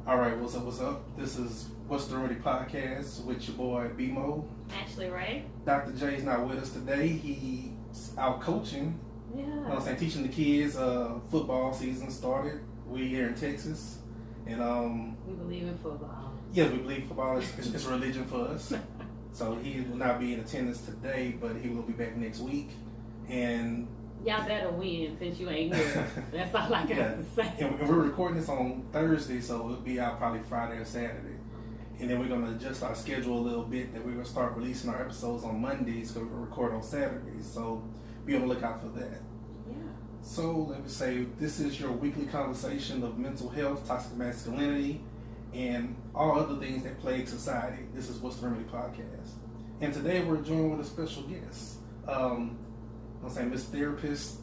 All right, what's up? What's up? This is What's the Ready podcast with your boy BMO. Ashley Ray. Dr. J's not with us today. He's out coaching. Yeah. You know what I'm saying? Teaching the kids. Football season started. We here in Texas, and We believe in football. yeah, we believe football is a religion for us. So he will not be in attendance today, but he will be back next week. And Y'all better win since you ain't here. That's all I got to say. and we're recording this on Thursday, so it'll be out probably Friday or Saturday. And then we're going to adjust our schedule a little bit, that we're going to start releasing our episodes on Mondays because we'll record on Saturdays. So be on the lookout for that. Yeah. So let me say, this is your weekly conversation of mental health, toxic masculinity, and all other things that plague society. This is What's the Remedy podcast. And today we're joined with a special guest. I'm saying Miss Therapist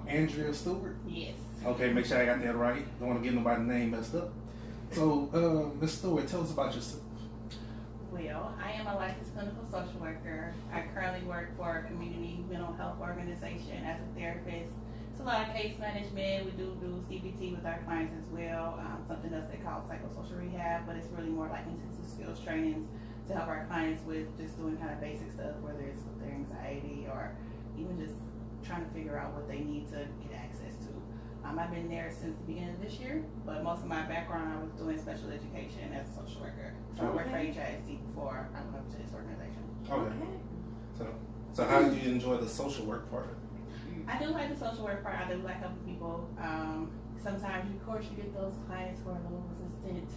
Andrea Steward. Yes. Okay, make sure I got that right. Don't want to get nobody's name messed up. So, Ms. Stewart, tell us about yourself. Well, I am a licensed clinical social worker. I currently work for a community mental health organization as a therapist. It's a lot of case management. We do CBT with our clients as well. Something else they call psychosocial rehab, but it's really more like intensive skills trainings to help our clients with just doing kind of basic stuff, whether it's with their anxiety or even just trying to figure out what they need to get access to. I've been there since the beginning of this year, but most of my background I was doing special education as a social worker. So I worked for HISD before I went to this organization. Okay. So how did you enjoy the social work part? I do like the social work part. I do like helping people. Sometimes, of course, you get those clients who are a little resistant,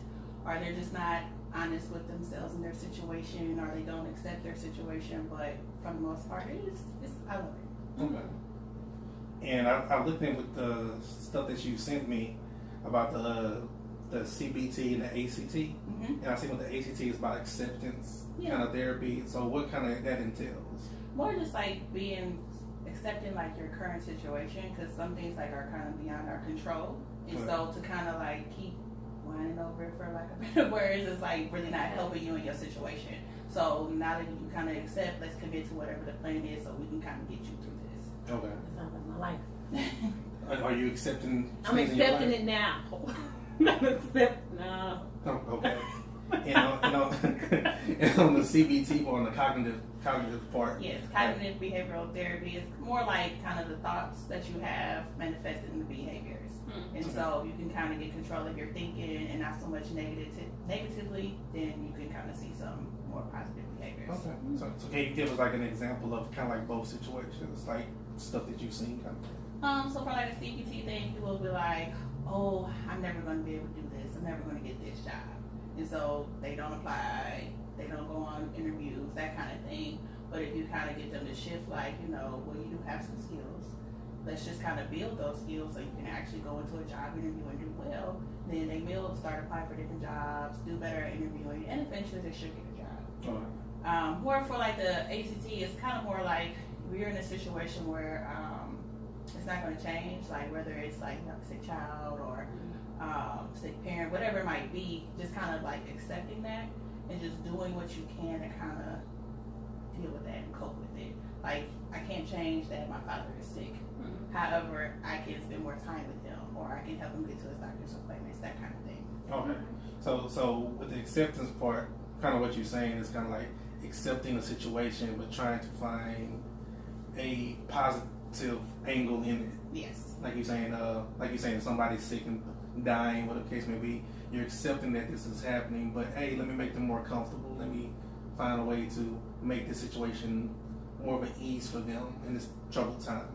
or they're just not honest with themselves and their situation, or they don't accept their situation. But for the most part, I love it. Okay. And I looked in with the stuff that you sent me about the CBT and the ACT, and I see what the ACT is about acceptance kind of therapy. So what kind of that entails? More just like accepting like your current situation, because some things like are kind of beyond our control, and so to kind of like keep whining over it, for lack of better words, is like really not helping you in your situation. So now that you kind of accept, let's commit to whatever the plan is, so we can kind of get you through this. Okay. That sounds like my life. Are you accepting? I'm accepting it now. I'm accepting now. Oh, okay. And on the CBT or on the cognitive part. Yes, cognitive behavioral therapy is more like kind of the thoughts that you have manifested in the behaviors. And so you can kind of get control of your thinking and not so much negatively, then you can kind of see some more positive behaviors. Okay. So can you give us like an example of kind of like both situations, like stuff that you've seen kind of? So for like a CPT thing, people will be like, oh, I'm never going to be able to do this. I'm never going to get this job. And so they don't apply, they don't go on interviews, that kind of thing. But if you kind of get them to shift, like, well, you do have some skills. Let's just kind of build those skills so you can actually go into a job interview and do well. Then they will start applying for different jobs, do better at interviewing, and eventually they should get a job. Okay. More for like the ACT, it's kind of more like we're in a situation where it's not going to change, like whether it's like a sick child or sick parent, whatever it might be, just kind of like accepting that and just doing what you can to kind of deal with that and cope with it. Like, I can't change that my father is sick. However, I can spend more time with him, or I can help him get to his doctor's appointments, that kind of thing. Okay. So with the acceptance part, kind of what you're saying is kind of like accepting a situation but trying to find a positive angle in it. Yes. Like you're saying somebody's sick and dying, whatever the case may be, you're accepting that this is happening, but hey, let me make them more comfortable. Let me find a way to make this situation more of an ease for them in this troubled time.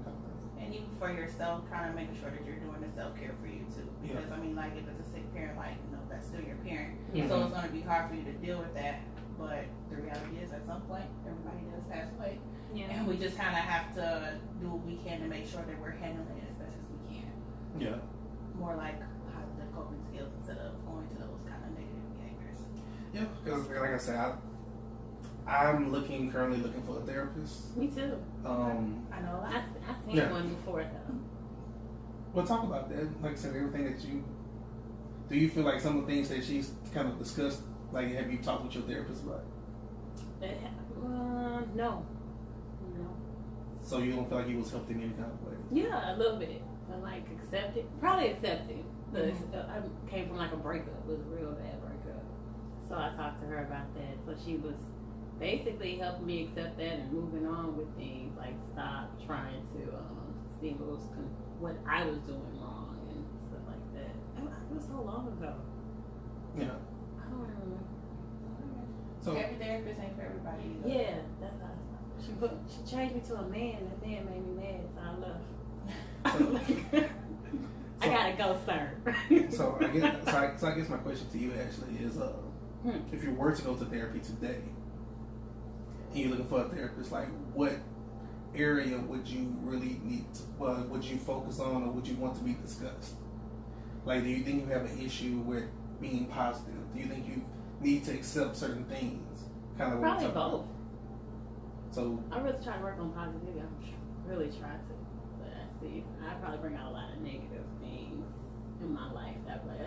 And even for yourself, kind of making sure that you're doing the self-care for you too. Because I mean, like if it's a sick parent, like, that's still your parent. Yeah. So it's going to be hard for you to deal with that. But the reality is, at some point, everybody does pass away. Yeah. And we just kind of have to do what we can to make sure that we're handling it as best as we can. Yeah. More like positive coping skills instead of going to those kind of negative behaviors. Yeah, because like I said, I'm currently looking for a therapist. Me too. I know. I've seen one before though. Well, talk about that. Like I said, everything that do you feel like some of the things that she's kind of discussed, like have you talked with your therapist about? No. So you don't feel like you was helped in any kind of way? Yeah, a little bit. But like probably accepting. Cause I came from like a breakup. It was a real bad breakup. So I talked to her about that. So she was basically helping me accept that and moving on with things. Like stop trying to see what I was doing wrong and stuff like that. It was so long ago. Yeah. I don't remember. So every therapist ain't for everybody either. Yeah, that's how she changed me to a man. That man made me mad, so I left. I was like, I gotta go, sir. So I guess my question to you actually is, if you were to go to therapy today, and you're looking for a therapist, like what area would you really need to, would you focus on, or would you want to be discussed? Like, do you think you have an issue with being positive? Do you think you need to accept certain things? Kind of probably both. So I really try to work on positivity. I really try to. I probably bring out a lot of negative things in my life that I'm like,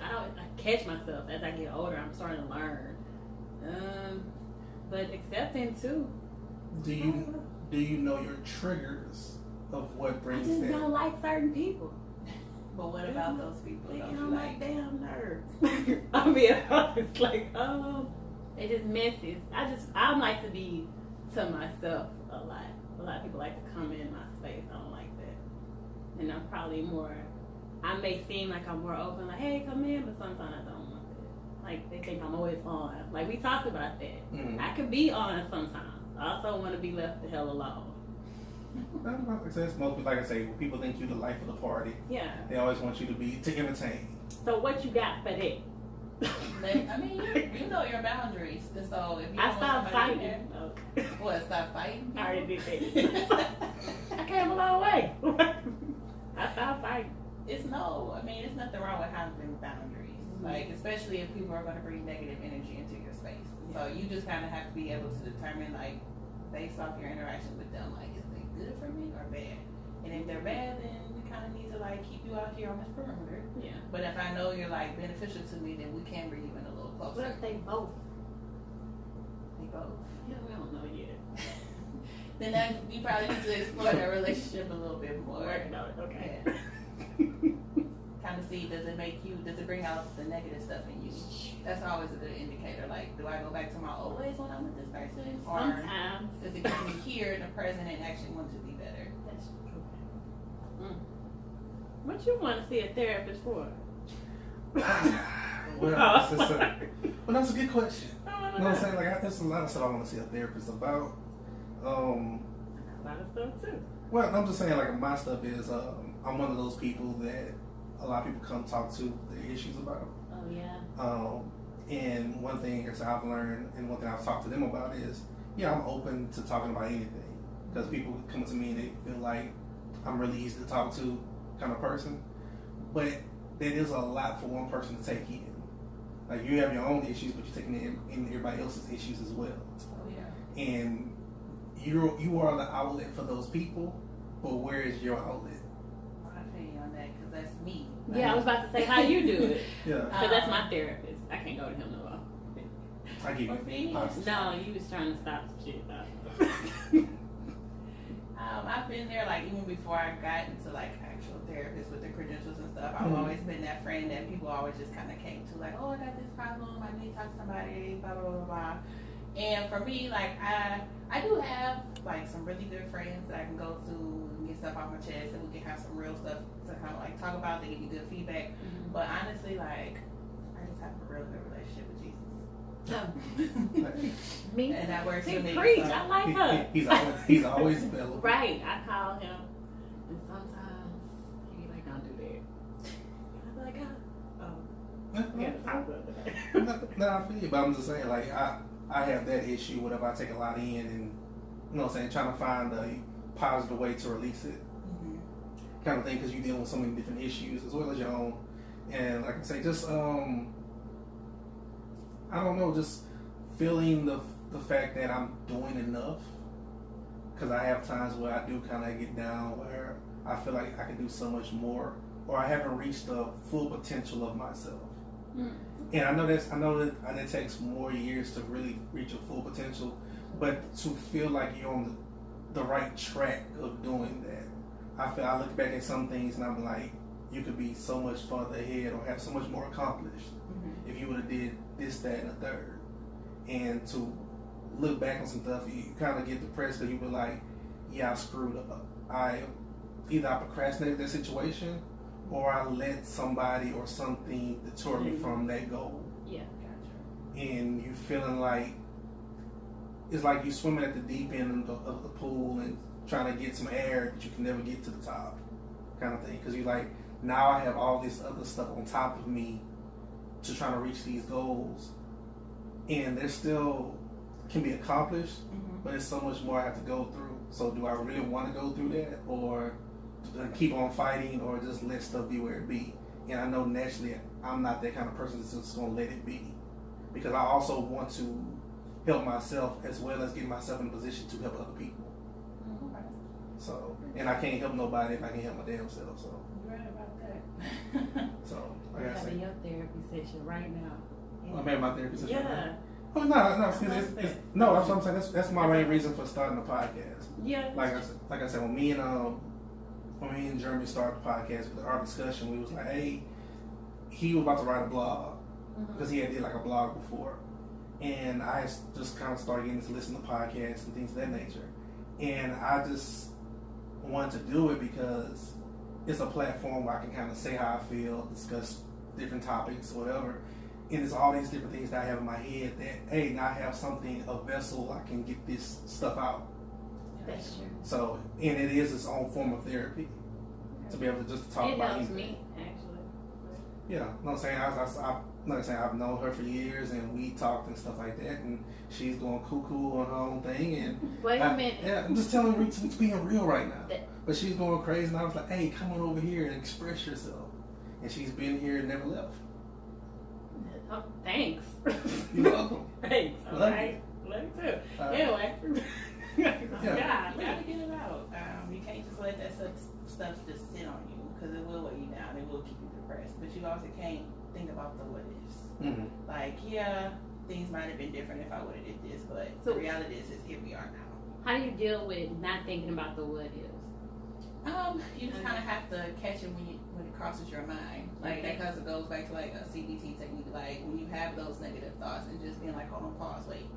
I catch myself as I get older. I'm starting to learn, but accepting too. Do you know your triggers of what brings I just that? don't like certain people. But what about those people They don't get you on my like? damn nerves. I'm being honest. Like, it just messes. I like to be to myself a lot. A lot of people like to come in my space. I don't like that. And I'm probably more, I may seem like I'm more open, like, hey, come in, but sometimes I don't want that. Like, they think I'm always on. Like, we talked about that. Mm-hmm. I could be on sometimes. I also want to be left the hell alone. Like I say, when people think you're the life of the party. Yeah. They always want you to entertain. So what you got for that? I mean, you know your boundaries. So if you I don't stopped want somebody fighting. there, what? Stop fighting? I already did that. I came a long way. I stopped fighting. It's nothing wrong with having boundaries. Like, especially if people are going to bring negative energy into your space. So you just kind of have to be able to determine, like, based off your interaction with them, like, is they good for me or bad? And if they're bad, then we kind of need to, like, keep you out here on this perimeter. Yeah. But if I know you're, like, beneficial to me, then we can bring you in a little closer. What if they both? They both. Yeah, we don't know yet. Then you probably need to explore that relationship a little bit more. Working on it, okay. Kind of see, does it bring out the negative stuff in you? That's always a good indicator. Like, do I go back to my old ways when I'm with this person? Or Sometimes. does it keep me here in the present and actually want to be better? That's true. What you want to see a therapist for? That's a good question. You know what I'm saying? Like, there's a lot of stuff I want to see a therapist about. A lot of stuff too. Well, I'm just saying, like, my stuff is, I'm one of those people that a lot of people come talk to their issues about. Oh, yeah. And one thing I've learned, and one thing I've talked to them about is, I'm open to talking about anything. Because people come to me and they feel like I'm really easy to talk to kind of person. But that is a lot for one person to take in. Like, you have your own issues, but you're taking in everybody else's issues as well. Oh, yeah. And you are the outlet for those people, but where is your outlet? I feel you on that because that's me. Yeah, I was about to say how you do it. Yeah. Because that's my therapist. I can't go to him no more. I give you No, you was trying to stop some shit though. I've been there, like, even before I got into, like, actual therapists with the credentials and stuff. I've always been that friend that people always just kind of came to, like, oh, I got this problem, I need to talk to somebody, blah, blah, blah, blah. And for me, like, I do have, like, some really good friends that I can go to and get stuff off my chest, and we can have some real stuff to kind of, like, talk about. They give you good feedback. Mm-hmm. But honestly, like, I just have a real good relationship with Jesus. Me, and that works for me. Preach. So. I like her. He's always available. Right. I call him, and sometimes he be like, "Don't do that." I'm like, "Oh, we gotta talk about that." No, I feel you, but I'm just saying, like, I have that issue whenever I take a lot in, and you know what I'm saying, trying to find a positive way to release it, kind of thing, because you're dealing with so many different issues as well as your own. And like I say, just I don't know, just feeling the fact that I'm doing enough, because I have times where I do kind of get down where I feel like I can do so much more, or I haven't reached the full potential of myself. And I know that it takes more years to really reach your full potential, but to feel like you're on the right track of doing that, I look back at some things and I'm like, you could be so much further ahead or have so much more accomplished if you would have did this, that, and the third. And to look back on some stuff, you kind of get depressed because you were like, yeah, I screwed up. Either I procrastinated that situation or I let somebody or something deter me from that goal. Yeah, gotcha. And you feeling like it's like you swimming at the deep end of the pool and trying to get some air, but you can never get to the top, kind of thing. Because you're like, now I have all this other stuff on top of me to try to reach these goals, and they're still can be accomplished, but there's so much more I have to go through. So do I really want to go through that, or keep on fighting, or just let stuff be where it be? And I know naturally I'm not that kind of person that's just going to let it be, because I also want to help myself as well as get myself in a position to help other people. So, and I can't help nobody if I can't help my damn self. So, You're right about that. so I You're gotta say, having your therapy session right now. I'm having my therapy session. Yeah. Oh no, that's what I'm saying. That's my main reason for starting the podcast. Yeah. Like I said, when me and Jeremy started the podcast, with our discussion, we was like, hey, he was about to write a blog because he had did like a blog before, and I just kind of started getting to listen to podcasts and things of that nature, and I just wanted to do it because it's a platform where I can kind of say how I feel, discuss different topics, whatever. And it's all these different things that I have in my head that, hey, now I have something, a vessel, I can get this stuff out. That's true. So, and it is its own form of therapy to be able to just talk about helps anything. me, actually. Yeah, know what I'm saying? Like I said, I've known her for years, and we talked and stuff like that, and she's going cuckoo on her own thing. And Wait a minute. Yeah, I'm just telling her it's being real right now. But she's going crazy, and I was like, hey, come on over here and express yourself. And she's been here and never left. Oh, thanks. You're welcome. Thanks. All right. Love you too. Anyway. Yeah, you gotta get it out. You can't just let that stuff just sit on you, because it will weigh you down. It will keep you depressed. But you also can't think about the what ifs. Like, yeah, things might have been different if I would have did this, but the reality is here we are now. How do you deal with not thinking about the what ifs? You just kind of have to catch it when it crosses your mind. Like, that kind of goes back to like a CBT technique. Like, when you have those negative thoughts and just being like, hold on, pause, wait.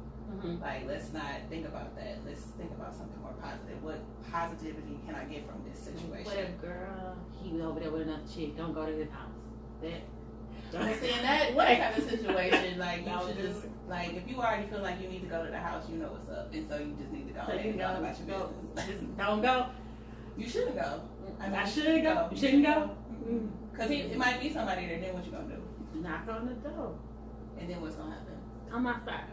Like, let's not think about that. Let's think about something more positive. What positivity can I get from this situation? What if, girl, he was over there with another chick, don't go to his house. In that kind of situation, like, you should just, like, if you already feel like you need to go to the house, you know what's up. And so you just need to go ahead and talk about your business. Just don't go. You shouldn't go. I shouldn't go. You shouldn't go? Because it might be somebody there, then what you gonna do? Knock on the door. And then what's gonna happen? I'm outside.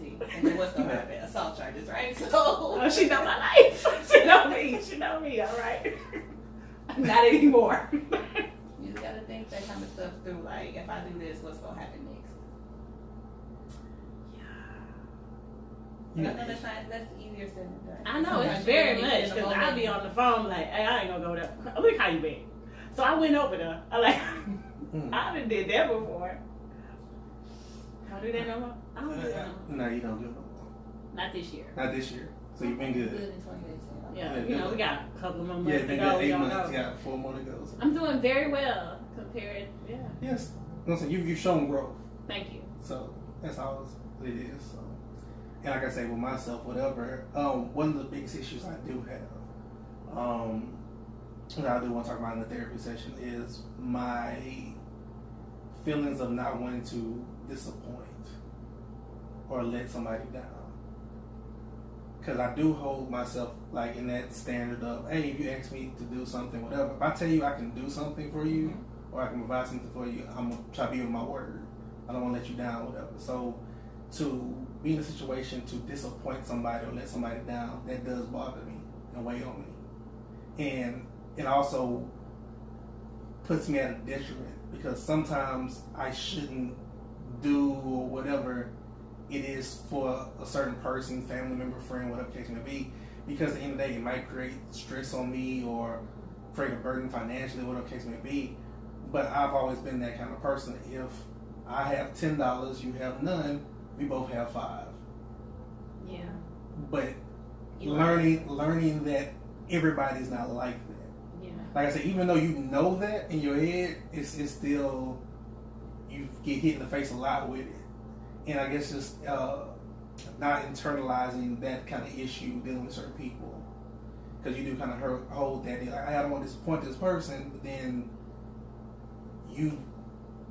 See, and then what's gonna happen? Assault charges, right? So oh, she know my life. She know me. She know me. All right. Not anymore. You just gotta think that kind of stuff through. Like, if I do this, what's gonna happen next? Yeah. I know that's easier said than done. I know it's very much, because I'll be on the phone like, hey, I ain't gonna go there. Look how you been. So I went over there. I I done did that before. I don't do that no more. I don't do that no more. No, you don't do it no more. Not this year. Not this year. So you've been good. Good in 2018. Yeah, we got a couple more months to been go. good 8 months. You got 4 more to go. So. I'm doing very well compared. Yeah. Yes. Listen, you've shown growth. Thank you. So that's all it is. So, and like I say, with myself, whatever. One of the biggest issues I do have, that I do want to talk about in the therapy session, is my feelings of not wanting to disappoint or let somebody down. Because I do hold myself like in that standard of, hey, if you ask me to do something, whatever. If I tell you I can do something for you, or I can provide something for you, I'm gonna try to be with my word. I don't want to let you down, whatever. So to be in a situation to disappoint somebody or let somebody down, that does bother me and weigh on me. And it also puts me at a detriment, because sometimes I shouldn't do or whatever it is for a certain person, family member, friend, whatever the case may be, because at the end of the day it might create stress on me or create a burden financially, whatever the case may be. But I've always been that kind of person. If I have $10, you have none, we both have 5. Yeah. But learning that everybody's not like that. Yeah. like I said, even though you know that in your head, it's still, you get hit in the face a lot with it. And I guess just not internalizing that kind of issue dealing with certain people. Because you do kind of hold that, like, I don't want to disappoint this person, but then you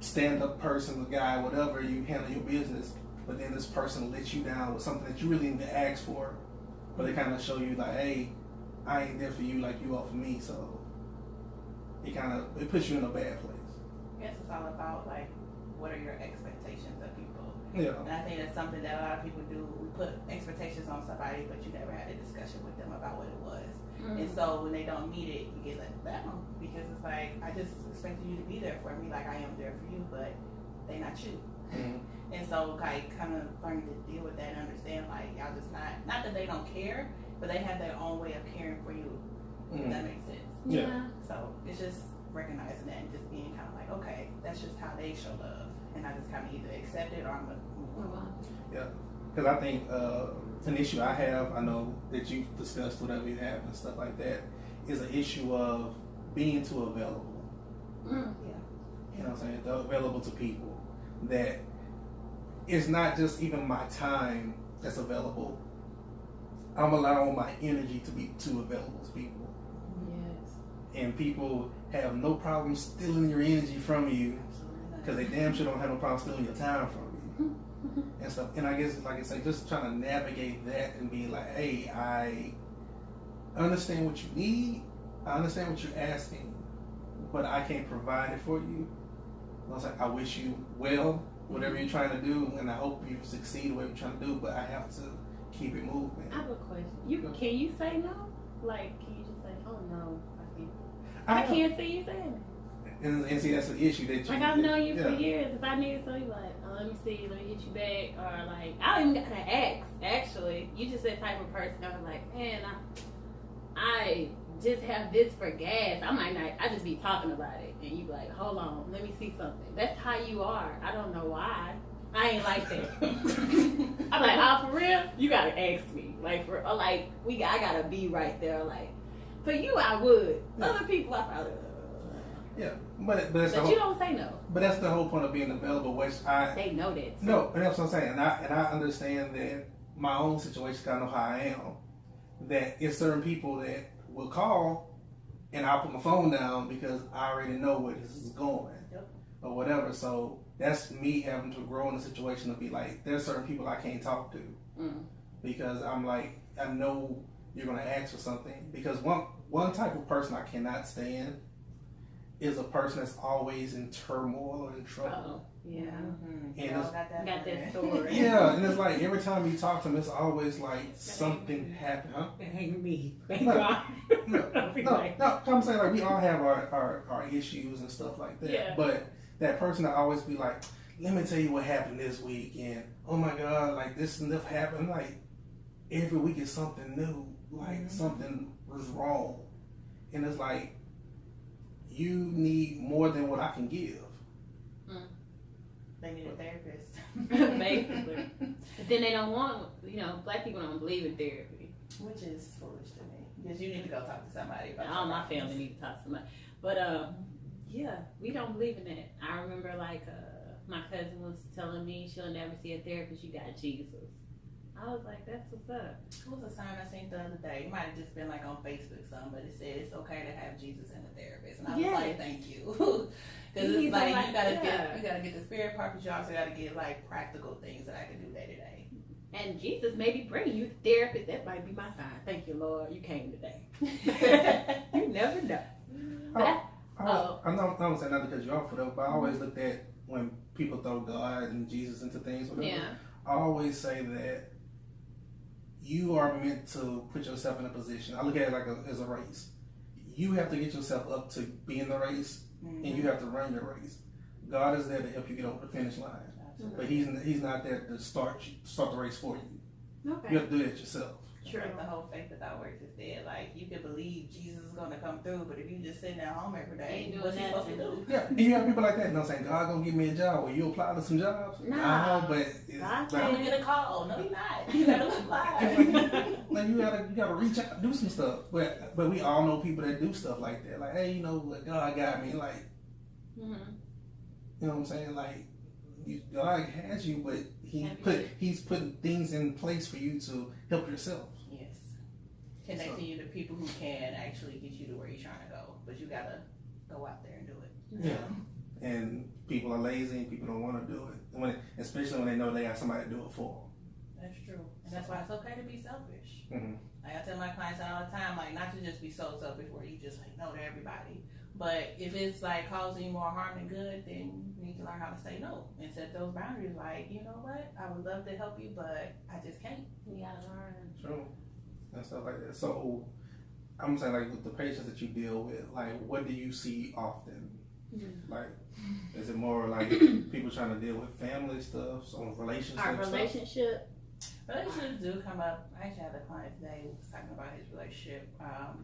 stand-up person, the guy, whatever, you handle your business, but then this person lets you down with something that you really need to ask for, but they kind of show you like, hey, I ain't there for you like you are for me, so it puts you in a bad place. I guess it's all about like, what are your expectations of people? Yeah. And I think that's something that a lot of people do. We put expectations on somebody, but you never had a discussion with them about what it was. Mm-hmm. And so when they don't meet it, you get let down because it's like, I just expected you to be there for me, like I am there for you, but they not you. Mm-hmm. And so like kind of learning to deal with that and understand like y'all just not that they don't care, but they have their own way of caring for you. If that makes sense. Yeah. So it's just recognizing that and just being kind of like, okay, that's just how they show love, and I just kind of either accept it or I'm gonna move on. Yeah, because I think an issue I have, I know that you've discussed whatever you have and stuff like that, is an issue of being too available. Yeah. You know what I'm saying? Available to people. That it's not just even my time that's available. I'm allowing my energy to be too available to people. Yes. And people have no problem stealing your energy from you because they damn sure don't have no problem stealing your time from you and stuff. And I guess, like I say, just trying to navigate that and be like, hey, I understand what you need. I understand what you're asking, but I can't provide it for you. I was like, I wish you well, whatever you're trying to do, and I hope you succeed whatever you're trying to do, but I have to keep it moving. I have a question. Can you say no? Like, can you just say, oh no, I can't see you saying it. And see, that's the issue that you... Like, I've known you for years. If I need something, like, oh, let me see, let me hit you back. Or, like, I don't even got to ask, actually. You just that type of person. I'm like, man, I just have this for gas. I might not, I just be talking about it. And you be like, hold on, let me see something. That's how you are. I don't know why. I ain't like that. I'm like, oh, for real? You got to ask me. Like, I got to be right there. Like, for you, I would. Yeah. Other people, I probably Yeah, but that's but you don't say no. But that's the whole point of being available, which they know that. Too. No, and that's what I'm saying. And I understand that my own situation, I know how I am. That it's certain people that will call, and I'll put my phone down because I already know where this is going, or whatever. So that's me having to grow in the situation to be like, there's certain people I can't talk to because I'm like, I know you're gonna ask for something. Because one type of person I cannot stand is a person that's always in turmoil or in trouble. Yeah. Mm-hmm. And got that story. Yeah, and it's like every time you talk to them, it's always like something happened. Huh? It ain't me. No, I'm saying like we all have our issues and stuff like that. Yeah. But that person that always be like, let me tell you what happened this week, and oh my God, like this and that happened. Like every week is something new. Like something was wrong, and it's like you need more than what I can give. They need a therapist. Basically. But then they don't want, black people don't believe in therapy. Which is foolish to me. Because you need to go talk to somebody about all my family need to talk to somebody. But, yeah, we don't believe in that. I remember, my cousin was telling me she'll never see a therapist. You got Jesus. I was like, that's what's up. What was a sign I seen the other day? It might have just been on Facebook something, but it said it's okay to have Jesus and a therapist. And I was like, thank you. Because it's like you gotta get the spirit part, but you also gotta get practical things that I can do day to day. And Jesus may be bringing you the therapist. That might be my sign. Thank you, Lord. You came today. You never know. I'm not saying that because you're for them, but I always looked at when people throw God and Jesus into things, whatever. Yeah. I always say that you are meant to put yourself in a position. I look at it as a race. You have to get yourself up to be in the race, and you have to run your race. God is there to help you get over the finish line, but He's not there to start the race for you. Okay. You have to do that yourself. True. Like the whole faith without works is dead. Like you can believe Jesus is gonna come through, but if you just sitting at home every day, what's he supposed to do? Yeah, and you have people like that. You know what I'm saying? God gonna give me a job. Will you apply to some jobs? Nah. But I'm gonna get a call. No, you're not. You gotta apply. Like you gotta reach out, do some stuff. But we all know people that do stuff like that. Like, hey, you know what? God got me. Like, you know what I'm saying? Like, God has you, but He's putting things in place for you to help yourself. Yes. Connecting you to people who can actually get you to where you're trying to go, but you gotta go out there and do it. Yeah. And people are lazy and people don't want to do it. Especially when they know they got somebody to do it for them. That's true. And that's why it's okay to be selfish. Mm-hmm. Like I tell my clients all the time, like not to just be so selfish where you just like no to everybody. But if it's like causing you more harm than good, then you need to learn how to say no and set those boundaries. Like, you know what? I would love to help you, but I just can't. You gotta learn. True. And stuff like that. So I'm saying, like, with the patients that you deal with, like, what do you see often? Like, is it more like people trying to deal with family stuff, on relationships? Our relationship. Relationships do come up. I actually had a client today who was talking about his relationship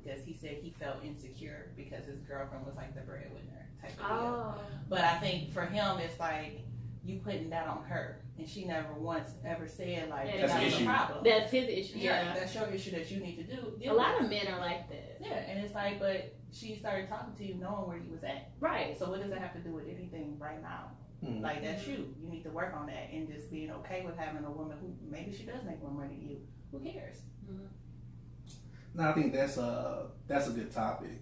because he said he felt insecure because his girlfriend was like the breadwinner type of deal. But I think for him, it's like you putting that on her, and she never once ever said like that's that was issue. a problem. That's his issue. Yeah, that's your issue that you need to do. A lot of men are like that. Yeah, and it's like, but she started talking to you knowing where you was at. Right. So what does that have to do with anything right now? Mm-hmm. Like that's you. You need to work on that and just being okay with having a woman who maybe she does make more money than you. Who cares? No, I think that's a good topic.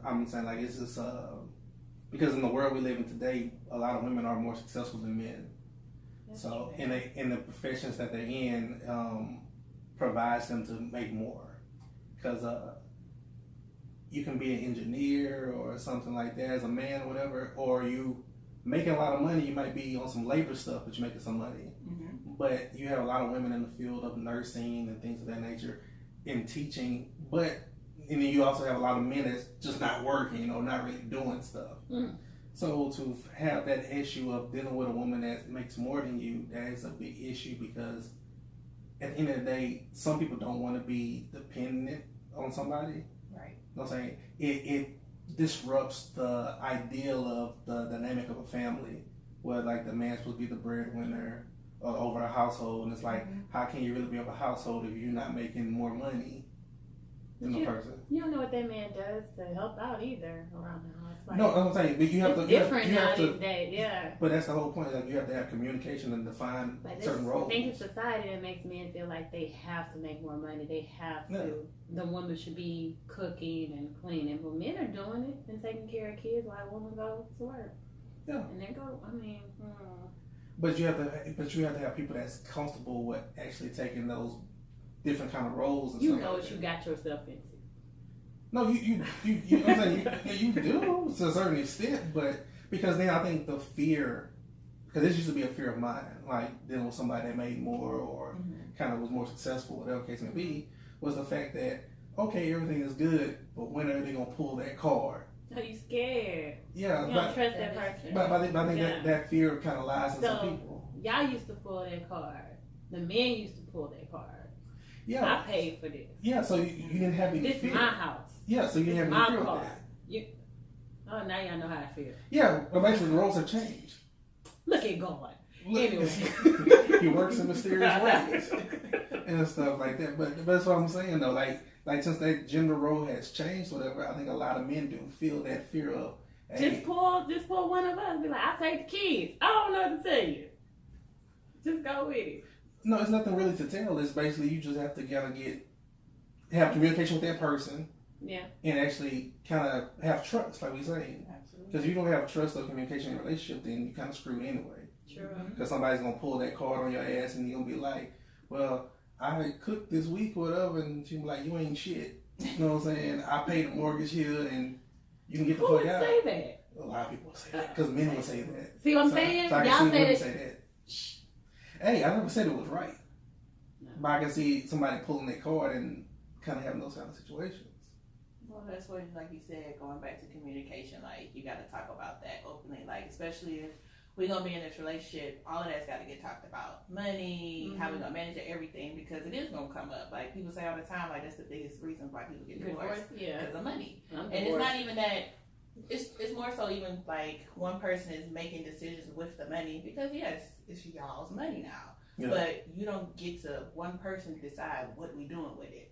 I'm saying like it's just because in the world we live in today, a lot of women are more successful than men. That's So true. in the professions that they're in, provides them to make more because you can be an engineer or something like that as a man or whatever, or you making a lot of money. You might be on some labor stuff, but you're making some money. But you have a lot of women in the field of nursing and things of that nature, in teaching. And then you also have a lot of men that's just not working, not really doing stuff. So to have that issue of dealing with a woman that makes more than you, that is a big issue because at the end of the day, some people don't want to be dependent on somebody. Right. You know what I'm saying? It disrupts the ideal of the dynamic of a family where like the man's supposed to be the breadwinner over a household, and it's like how can you really be of a household if you're not making more money than the person? You don't know what that man does to help out either around the house. Like, No, that's what I'm saying. But you have to different you have these to, days, yeah. But that's the whole point. Like you have to have communication and define certain roles. I think it's society that makes men feel like they have to make more money. They have to. The woman should be cooking and cleaning, but men are doing it and taking care of kids while a woman goes to work. Yeah. And they go. I mean. But you have to have people that's comfortable with actually taking those different kind of roles. And You stuff know like what that. you got yourself into. No, you I'm saying you do to a certain extent, but because then I think the fear, because this used to be a fear of mine, like dealing with somebody that made more or kind of was more successful, whatever case may be, was the fact that okay, everything is good, but when are they gonna pull that card? Are you scared? Yeah, You don't trust that person. But I think that fear kind of lies in some people. Y'all used to pull that card. The men used to pull that card. Yeah, I paid for this. Yeah, so you didn't have any This fear. is my house. Yeah, so you didn't have any fear with that. Oh, now y'all know how I feel. Yeah, but basically the roles have changed. Look at God. Anyway. He works in mysterious ways and stuff like that. But that's what I'm saying though. Like since that gender role has changed, whatever, I think a lot of men do feel that fear of. Hey, just pull one of us. Be like, I'll take the kids. I don't know what to tell you. Just go with it. No, it's nothing really to tell. It's basically you just have to kind of have communication with that person. Yeah. And actually kind of have trust, like we say. Absolutely. Because if you don't have trust or communication in a relationship, then you kind of screwed anyway. True. Because somebody's going to pull that card on your ass and you're going to be like, well, I cooked this week or whatever, and she'll be like, you ain't shit. You know what I'm saying? I paid the mortgage here and you can get the Who fuck would out. say that? A lot of people say that. Because men would say that. See what I'm saying? So I can Y'all see women say say that. Hey, I never said it was right. No. But I can see somebody pulling their card and kind of having those kind of situations. Well, that's what, like you said, going back to communication, like you got to talk about that openly, like especially if we're gonna be in this relationship, all of that's got to get talked about. Money, how we're gonna manage everything, because it is gonna come up. Like people say all the time, like that's the biggest reason why people get divorced, because of money. And it's not even that. It's more so even like one person is making decisions with the money, because yes, it's y'all's money now, but you don't get to one person decide what we doing with it.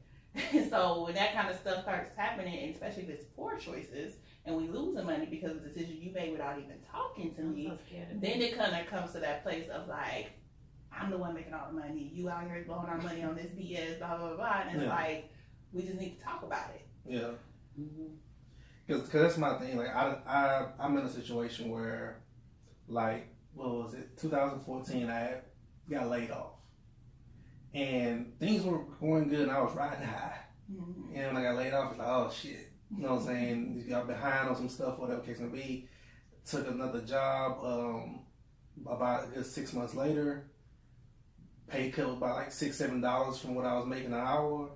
So when that kind of stuff starts happening, and especially if it's poor choices, and we losing money because of decisions you made without even talking to me, then it kind of comes to that place of like, I'm the one making all the money, you out here blowing our money on this BS, blah blah blah, and it's like we just need to talk about it. Yeah. Because that's my thing. Like I'm in a situation where, like, what was it? 2014, I got laid off, and things were going good, and I was riding high. And when I got laid off, it's like, oh shit, you know what I'm saying? You got behind on some stuff, whatever case may be. Took another job. About a good 6 months later, pay cut was about like $6-7 from what I was making an hour.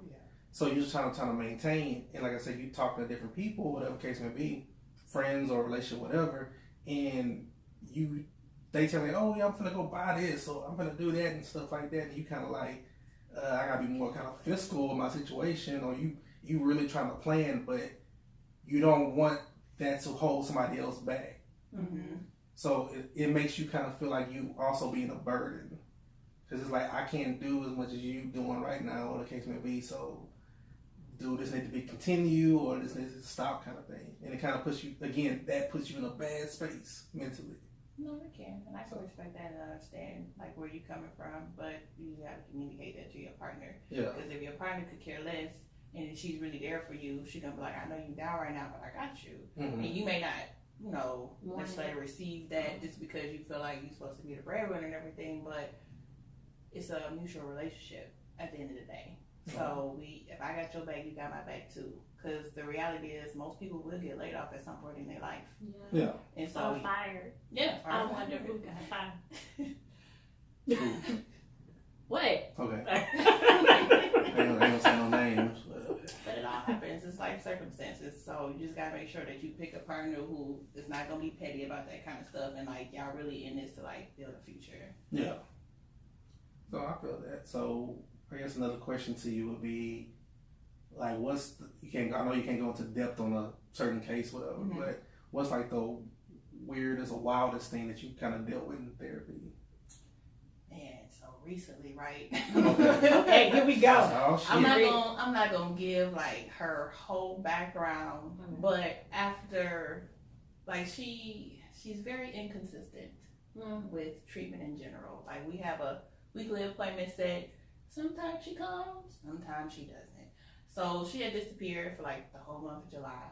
So you're just trying to maintain, and like I said, you talking to different people, whatever case may be, friends or relationship, whatever, and they tell me, oh yeah, I'm gonna go buy this, or I'm gonna do that and stuff like that, and you kind of like, I gotta be more kind of fiscal in my situation, or you really trying to plan, but you don't want that to hold somebody else back. So it makes you kind of feel like you also being a burden, because it's like, I can't do as much as you doing right now, or the case may be, so do this need to be continue, or this needs to stop, kind of thing. And it kind of puts you, again, that puts you in a bad space mentally. No, it can, and I can respect that and understand like where you're coming from, but you have to communicate that to your partner. Because if your partner could care less, and she's really there for you, she's gonna be like, I know you down right now, but I got you. And you may not, necessarily receive that just because you feel like you're supposed to be the breadwinner and everything, but it's a mutual relationship at the end of the day. So if I got your back, you got my back too. Because the reality is, most people will get laid off at some point in their life. And so fired. I wonder who got fired. What? Okay. I ain't gonna say no names, but it all happens. It's life circumstances. So you just gotta make sure that you pick a partner who is not gonna be petty about that kind of stuff, and like y'all really in this to like build a future. Yeah. So I feel that. So I guess another question to you would be, like, I know you can't go into depth on a certain case, whatever, but what's like the weirdest or wildest thing that you kind of dealt with in therapy? Man, so recently, right? Okay, here we go. Oh, I'm not gonna give like her whole background, but after, like, she's very inconsistent with treatment in general. Like, we have a weekly appointment set. Sometimes she comes, sometimes she doesn't. So she had disappeared for like the whole month of July.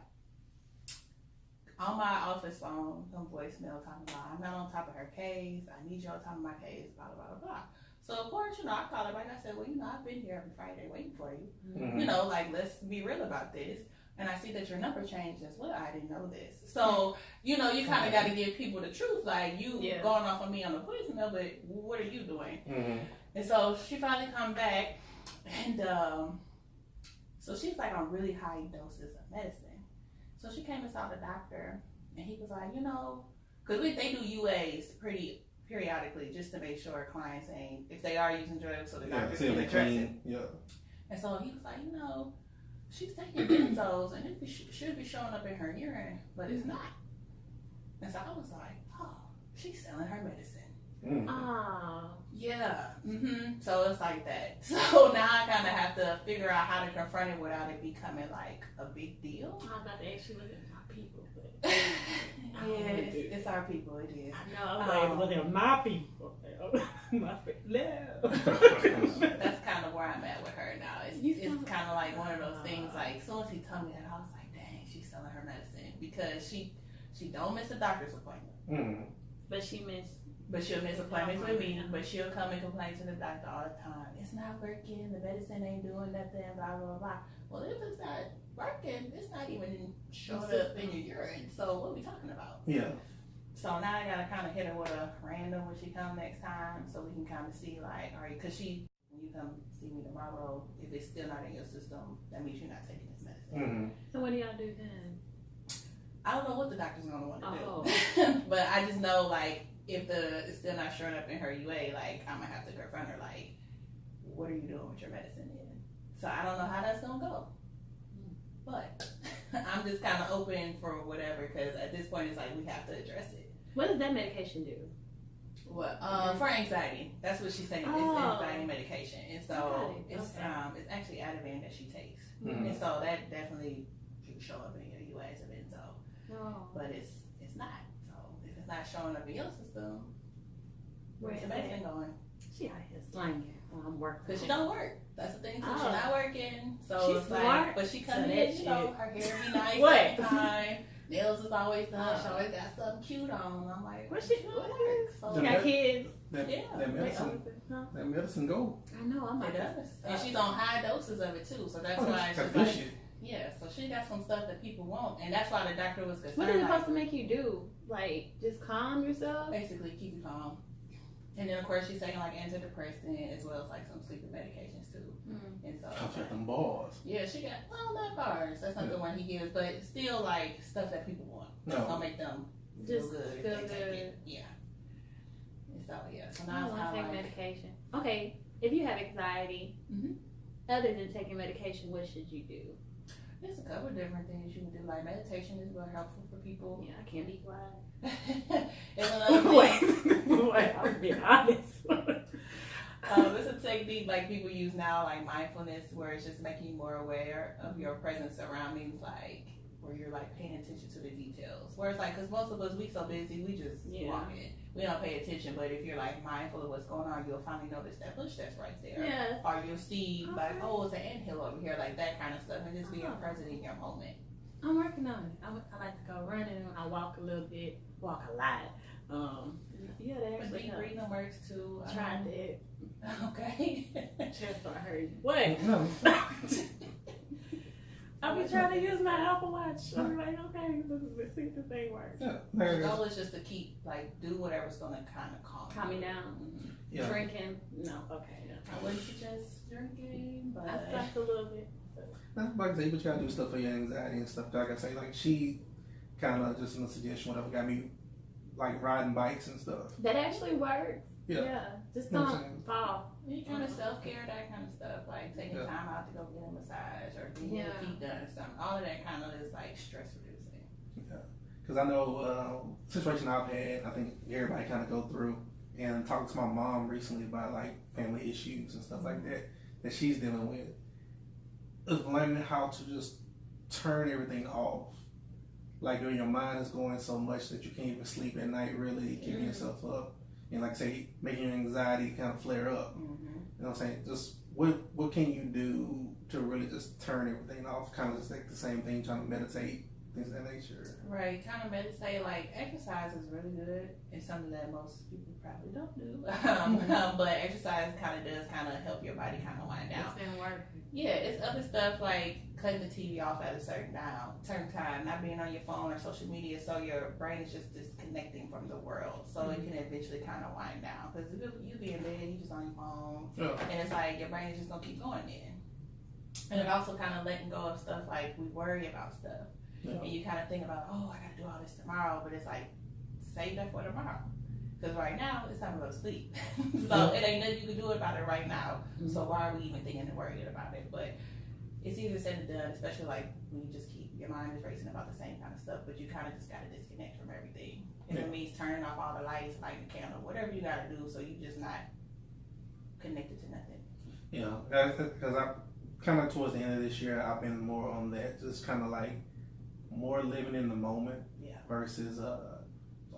On my office phone, some voicemail talking about, I'm not on top of her case, I need you on top of my case, blah, blah, blah, blah. So of course, I called her back. I said, well, I've been here every Friday waiting for you. Like, let's be real about this. And I see that your number changed as well. I didn't know this. So, you kind of got to give people the truth. Like, you going off on me on the voicemail, but what are you doing? And so she finally come back, and so she's like on really high doses of medicine. So she came and saw the doctor, and he was like, because they do UAs pretty periodically just to make sure clients ain't, if they are using drugs, so the doctor can address it. And so he was like, she's taking benzos, and it should be showing up in her urine, but it's not. And so I was like, oh, she's selling her medicine. So it's like that. So now I kind of have to figure out how to confront it without it becoming like a big deal. I'm about to ask you, was it my people? But it's our people. It is. I know. I'm like, well, my people. My That's kind of where I'm at with her now. It's kind of like one of those things. Like, as soon as he told me that, I was like, dang, she's selling her medicine, because she don't miss a doctor's appointment. But she'll miss appointments with me, but she'll come and complain to the doctor all the time. It's not working, the medicine ain't doing nothing, blah, blah, blah. Well, if it's not working, it's not even showing up in your urine. So what are we talking about? So now I gotta kind of hit her with a random when she come next time, so we can kind of see, like, all right, because when you come see me tomorrow, if it's still not in your system, that means you're not taking this medicine. So what do y'all do then? I don't know what the doctor's gonna want to do, but I just know, like, if it's still not showing up in her UA, like I'm gonna have to confront her, like, what are you doing with your medicine then? So I don't know how that's gonna go, but I'm just kind of open for whatever, because at this point it's like we have to address it. What does that medication do? What? For anxiety. That's what she's saying. It's anxiety medication, and so it's actually Ativan that she takes, and so that definitely should show up in your UA as a benzo. No. But it's not. So if it's not showing up in your system, where's the medicine going? She out here slanging. I'm working. Because she don't work. That's the thing too. She's not working. So she's it's smart. like, but she comes in, you know, her hair be nice every time. Nails is always done. She always got something cute on. I'm like, what she doing? So she got kids. That medicine go. I know. I'm like, it does. And she's on high doses of it too. So that's why she's like, yeah. So she got some stuff that people want, and that's why the doctor was concerned. What is it supposed to make you do? Like, just calm yourself? Basically, keep you calm. And then of course she's taking like antidepressant as well as like some sleeping medications too. And so I'll check them bars. Yeah, she got not bars. That's not the one he gives, but still like stuff that people want. No. Don't make them feel good if they take it. Yeah. And so yeah. So now I take medication. Okay, if you have anxiety, other than taking medication, what should you do? There's a couple of different things you can do. Like meditation is very helpful for people. Yeah, I can't be quiet. And another Wait, I'm being honest. It's a technique like people use now, like mindfulness, where it's just making you more aware of your present surroundings, like where you're like paying attention to the details. Where it's like, because most of us, we so busy, we just walk in. We don't pay attention, but if you're like mindful of what's going on, you'll finally notice that bush that's right there. Yeah. Or you'll see like, oh, it's an anthill over here, like that kind of stuff, and just being present in your moment. I'm working on it. I like to go running. I walk a little bit, walk a lot. Yeah, that actually deep breathing works too. Tried it. Okay. Chest start hurting. What? No. I've been trying to use my Apple Watch. I'm like, okay, let's see if the thing works. Yeah. The goal is just to keep, like, do whatever's going to kind of calm me down. Yeah. Drinking? No, okay. No. I wouldn't suggest drinking, but I stopped a little bit. Like I say, but you gotta do stuff for your anxiety and stuff. Like I say, like she kind of just in a suggestion, whatever, got me like riding bikes and stuff. That actually works. Yeah. Just don't fall. You kind of self-care, that kind of stuff, like taking time out to go get a massage or getting your feet done or something. All of that kind of is like stress reducing. Yeah, because I know situation I've had, I think everybody kind of go through, and talking to my mom recently about like family issues and stuff like that she's dealing with, is learning how to just turn everything off. Like when your mind is going so much that you can't even sleep at night, really keeping yourself up. And like I say, making your anxiety kind of flare up. You know what I'm saying? Just what can you do to really just turn everything off? Kind of just like the same thing, trying to meditate, things of that nature. Right, kind of meditate. Like exercise is really good. It's something that most people probably don't do. But exercise kind of does kind of help your body kind of wind down. It's been working. Yeah, it's other stuff like cutting the TV off at a certain time, not being on your phone or social media, so your brain is just disconnecting from the world, so it can eventually kind of wind down. Because you be in bed, you just on your phone, and it's like your brain is just gonna keep going in. And it also kind of letting go of stuff like we worry about stuff, and you kind of think about, oh, I gotta do all this tomorrow, but it's like save that for tomorrow. Because right now, it's time to go to sleep. So it ain't nothing you can do about it right now. So why are we even thinking and worrying about it? But it's easier said than done, especially like when you just keep your mind is racing about the same kind of stuff, but you kind of just got to disconnect from everything. And it means turning off all the lights, lighting the candle, whatever you got to do, so you're just not connected to nothing. Yeah, because I kind of towards the end of this year, I've been more on that, just kind of like more living in the moment versus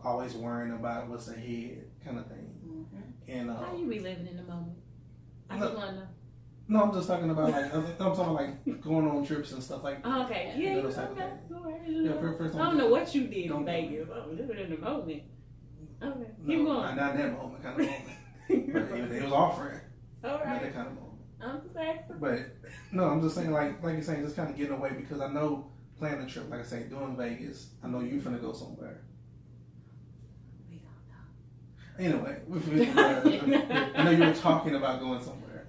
always worrying about what's ahead kind of thing. And how you be living in the moment? I just want to know. No, I'm just talking about like I'm talking like going on trips and stuff like that. Oh, okay. Yeah. Those type of things. Yeah, first I don't know what you did in Vegas. I'm living in the moment. Okay. Keep going. Not that moment, kind of moment. But it was offering. All right. Not that kind of moment. I'm just asking. But no, I'm just saying like you're saying, just kind of getting away, because I know planning a trip, like I say, doing Vegas. I know you're finna go somewhere. Anyway, I know you were talking about going somewhere.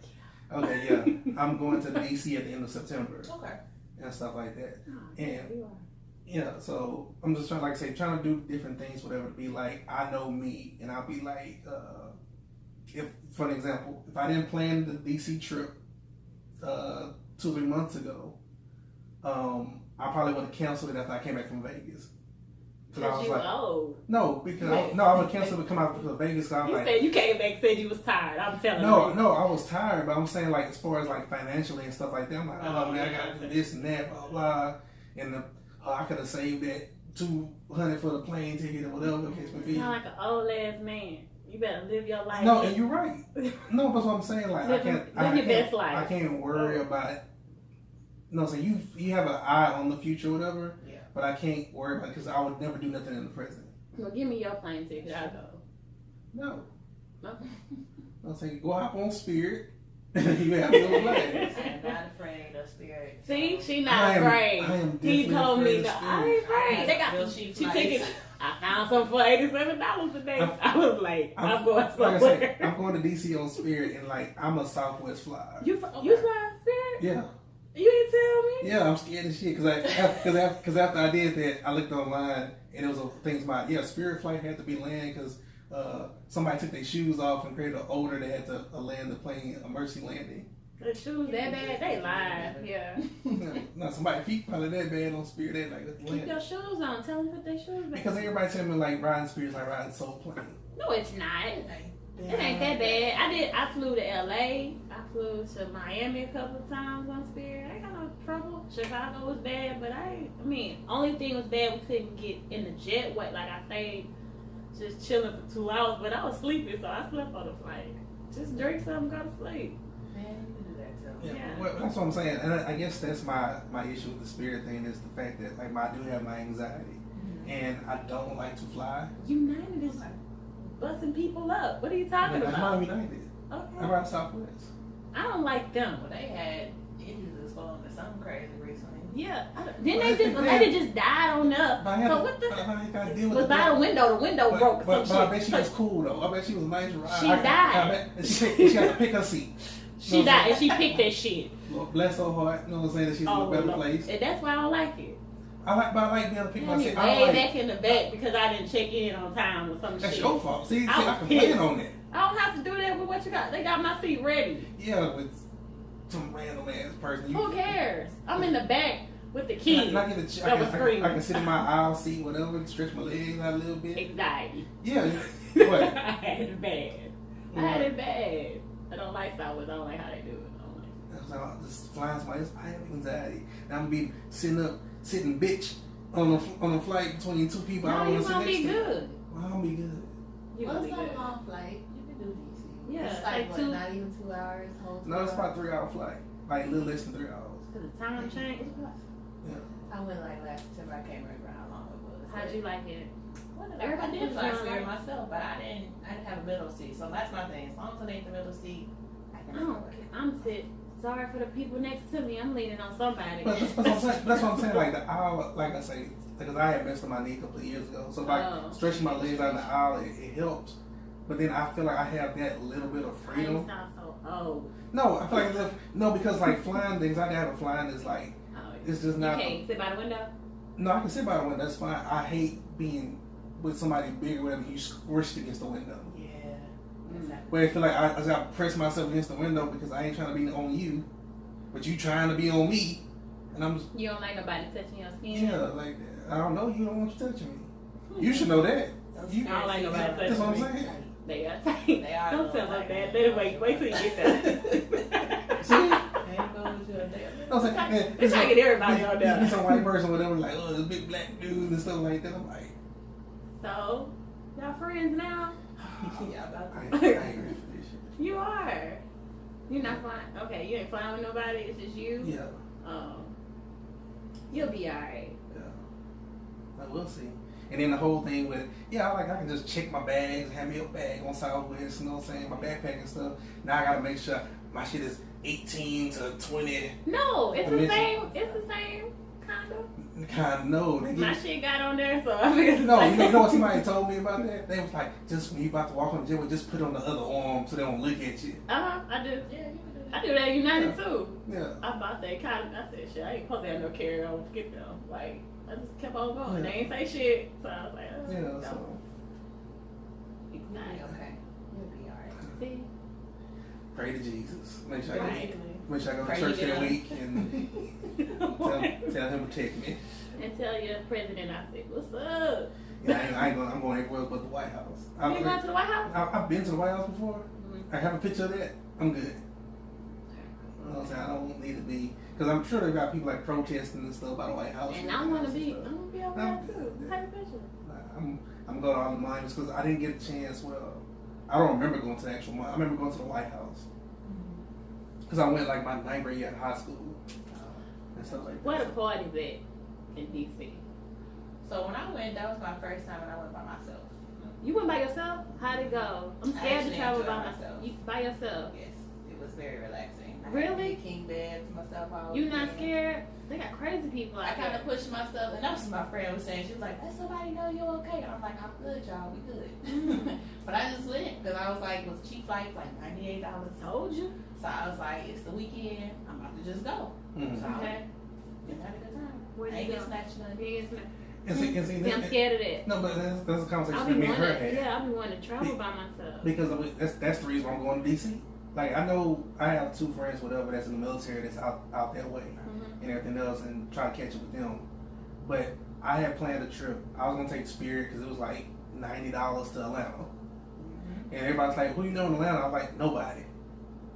Okay, yeah. I'm going to DC at the end of September. Okay. And stuff like that. Oh, and Yeah, so I'm just trying, like I say, trying to do different things, whatever, to be like, I know me, and I'll be like, if, for an example, if I didn't plan the DC trip 2-3 months ago, I probably would have canceled it after I came back from Vegas. Because I was like, old. No, because I would cancel to come out to Vegas. I was you said you came back and said you was tired. I'm telling you. No, I was tired, but I'm saying like as far as like financially and stuff like that, I'm like, oh man, I got to do this and that, blah blah, and I could have saved that $200 for the plane ticket or whatever the case may be. You sound like an old ass man. You better live your life. No, and you're right. No, but what I'm saying, like live your best life. I can't worry about. No, so you have an eye on the future, or whatever. Yeah. But I can't worry about it because I would never do nothing in the present. Well, give me your plane ticket. I'll go. No. Okay. I'm saying go hop on Spirit. You have no life. I'm not afraid of Spirit. See, she not afraid. I am he told me that I ain't afraid. They got some cheap tickets. I found some for $87 today. I was like, I'm going somewhere. Like I said, I'm going to DC on Spirit, and like I'm a Southwest flyer. You fly Spirit? Yeah. You didn't tell me? Yeah, I'm scared as shit because after I did that, I looked online and it was things about Spirit flight had to be land because somebody took their shoes off and created an odor that had to land the plane emergency landing. The shoes that bad? They lied. Yeah. No, somebody's feet probably that bad on Spirit. They like let's land. Keep your shoes on. Tell them to put their shoes back. Because everybody tell me like riding Spirit's like riding Soul Plane. No, it's not. It ain't that bad. I flew to LA. I flew to Miami a couple of times on Spirit. I ain't got no trouble. Chicago was bad, but I mean, only thing was bad we couldn't get in the jetway. Like I stayed just chilling for 2 hours, but I was sleepy, so I slept on the flight. Just drink something, go to sleep. Man, you can do that too. Yeah. Well, that's what I'm saying, and I guess that's my issue with the Spirit thing is the fact that like I do have my anxiety, and I don't like to fly. United is busting people up. What are you talking about? I'm not United. Okay. I ride Southwest. I don't like them. Well, they had issues exploding to something crazy recently. Yeah. Didn't the lady just died on the? So what the? Was by the window. The window broke. But I bet she was cool though. I bet she was nice to ride. She died. She had to pick her seat. She died and she picked that shit. Lord bless her heart. You know what I'm saying? That she's in a better place. And that's why I don't like it. I like being able to pick my seat. Way back in the back because I didn't check in on time or some shit. That's your fault. See, I complain on that. I don't have to do that with what you got. They got my seat ready. Yeah, with some random ass person. Who cares? I'm in the back with the kids. I can sit in my aisle seat, whatever, stretch my legs out a little bit. Anxiety. Yeah. What? I had it bad. I don't like Southwest. I don't like how they do it. Just flying somebody else. I have anxiety. And I'm gonna be sitting bitch on a flight between two people. No, I don't you want to gonna be good. Well, I'm gonna be good. Well, it's not a long flight. You can do DC. Yeah, it's like what, not even 2 hours. No, it's about 3 hour flight. Like a little less than 3 hours. Cause the time change. Yeah. I went like last September. I can't remember how long it was. How'd you like it? I did fly Spirit myself, but I didn't have a middle seat, so that's my thing. As long as it ain't the middle seat, I can. I'm sitting. Sorry for the people next to me. I'm leaning on somebody. But that's what I'm saying. Like the aisle, like I say, because I had messed up my knee a couple of years ago. So like stretching my legs out in the aisle, it helps. But then I feel like I have that little bit of freedom. You sound so old. No, I feel like because like flying things, I have a flying is like it's just not. You can't sit by the window. No, I can sit by the window. That's fine. I hate being with somebody bigger, whatever. You squished against the window. Yeah. Where I feel like I got to press myself against the window because I ain't trying to be on you, but you trying to be on me, and I'm just. You don't like nobody touching your skin. Yeah, like that. I don't know. You don't want you touching me. You should know that. I don't like nobody touching me. That's what I'm saying. They are tight. They are. Don't tell them that. Let it wait till you get there. See? They're trying to get everybody on there. You some white person, whatever, like, oh, this big black dude and stuff like that. I'm like, so y'all friends now? I ain't ready for this shit. You are. You're not flying. Okay, you ain't flying with nobody. It's just you. Yeah. You'll be alright. Yeah. We'll see. And then the whole thing with, I can just check my bags, have me a bag on Southwest, you know what I'm saying, my backpack and stuff. Now I gotta make sure my shit is 18 to 20. No, it's the same. It's the same, kind of. No. My shit got on there, so I figured. No, you know what somebody told me about that? They was like, just when you about to walk on the jet, just put it on the other arm so they don't look at you. I do. Yeah, I do that at United too. Yeah. I bought that kind of. I said, shit, I ain't supposed to have no carry on. Get them. Like, I I just kept on going. Yeah. They ain't say shit, so I was like, oh, Yeah, no. so Exactly. Okay. You'll be alright. See? pray to Jesus. Make sure I Right. make sure I go to Pray church you that get week and tell him to protect me. And tell your president, I said, what's up? Yeah, I ain't going. I'm going everywhere but the White House. You ain't going to the White House? I've been to the White House before. Mm-hmm. I have a picture of that. I'm good. You know what I'm saying? I don't need to be, because I'm sure they got people like protesting and stuff by the White House. And I want to be, stuff. I'm going to be over there too. Take a picture. I'm going to all the monuments because I didn't get a chance. Well, I don't remember going to the actual monument. I remember going to the White House because I went like my 9th grade year in high school and stuff like that. What a party that in D.C. So when I went, that was my first time, and I went by myself. You went by yourself? How'd it go? I'm I scared to actually travel enjoyed by myself. myself. You by yourself? Yes, it was very relaxing. I Really? had a king bed to myself. All You not weekend. scared? They got crazy people I out kind there. of pushed myself, and that's what my friend was saying. She was like, "Let somebody know you're okay." And I'm like, "I'm good, y'all. We good." But I just went because I was like, "Was cheap flights like $98?" Told you. So I was like, "It's the weekend. I'm about to just go." Mhm. So Okay. I had a good time. Where'd I ain't you get go? snatched nothing. Yeah, it's not- And see, I'm scared of that. No, but that's a conversation I that be me and her wanting, had. yeah, I be wanting to travel by myself. Because that's the reason why I'm going to DC. Like I know I have 2 friends, whatever, that's in the military that's out that way Mm-hmm. and everything else, and try to catch up with them. But I had planned a trip. I was gonna take Spirit because it was like $90 to Atlanta, and everybody's like, "Who you know in Atlanta?" I was like, "Nobody."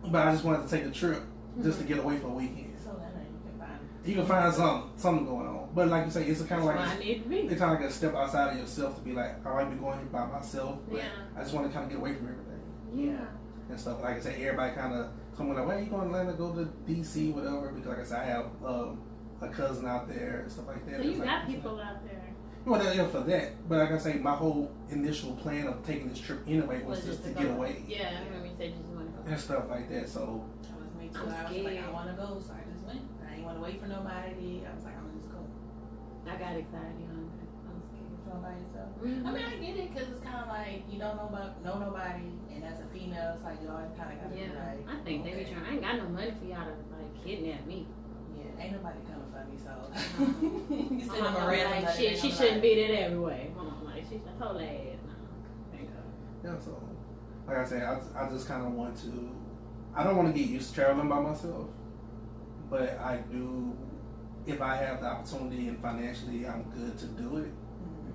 But I just wanted to take a trip just to get away for a weekend. So then you can find. You can find something going on. But like you say, it's kind of That's like where I need to be. it's kind of like a step outside of yourself to be like, I might be going here by myself, but Yeah. I just want to kind of get away from everything Yeah. and stuff. Like I said, everybody kind of someone like, "Why are you going to Atlanta? Go to DC, whatever." Because like I said, I have a cousin out there and stuff like that. So you It's got like, people out there. Well, yeah, for that. But like I say, my whole initial plan of taking this trip anyway was just to get away Yeah, I remember you said you just want to go. and stuff like that. So That was me too. I'm I was like, scared. I want to go, so I just went. I didn't want to wait for nobody. I was like, I'm gonna just go. I got excited. I'm scared. Go by yourself. Mhm. I mean, I get it because it's kind of like you don't know nobody, and as a female, it's like you always kind of got to be Yeah, like. I think they be okay. trying. I ain't got no money for y'all to like kidnap me. Yeah, ain't nobody coming for me, so. Mhm. You My send them mama a random like, letter, shit, and she I'm shouldn't like, be there everywhere. My mama like, I told her ass, no, thank God. yeah, so like I said, I just kind of want to. I don't want to get used to traveling by myself, but I do. If I have the opportunity and financially I'm good to do it,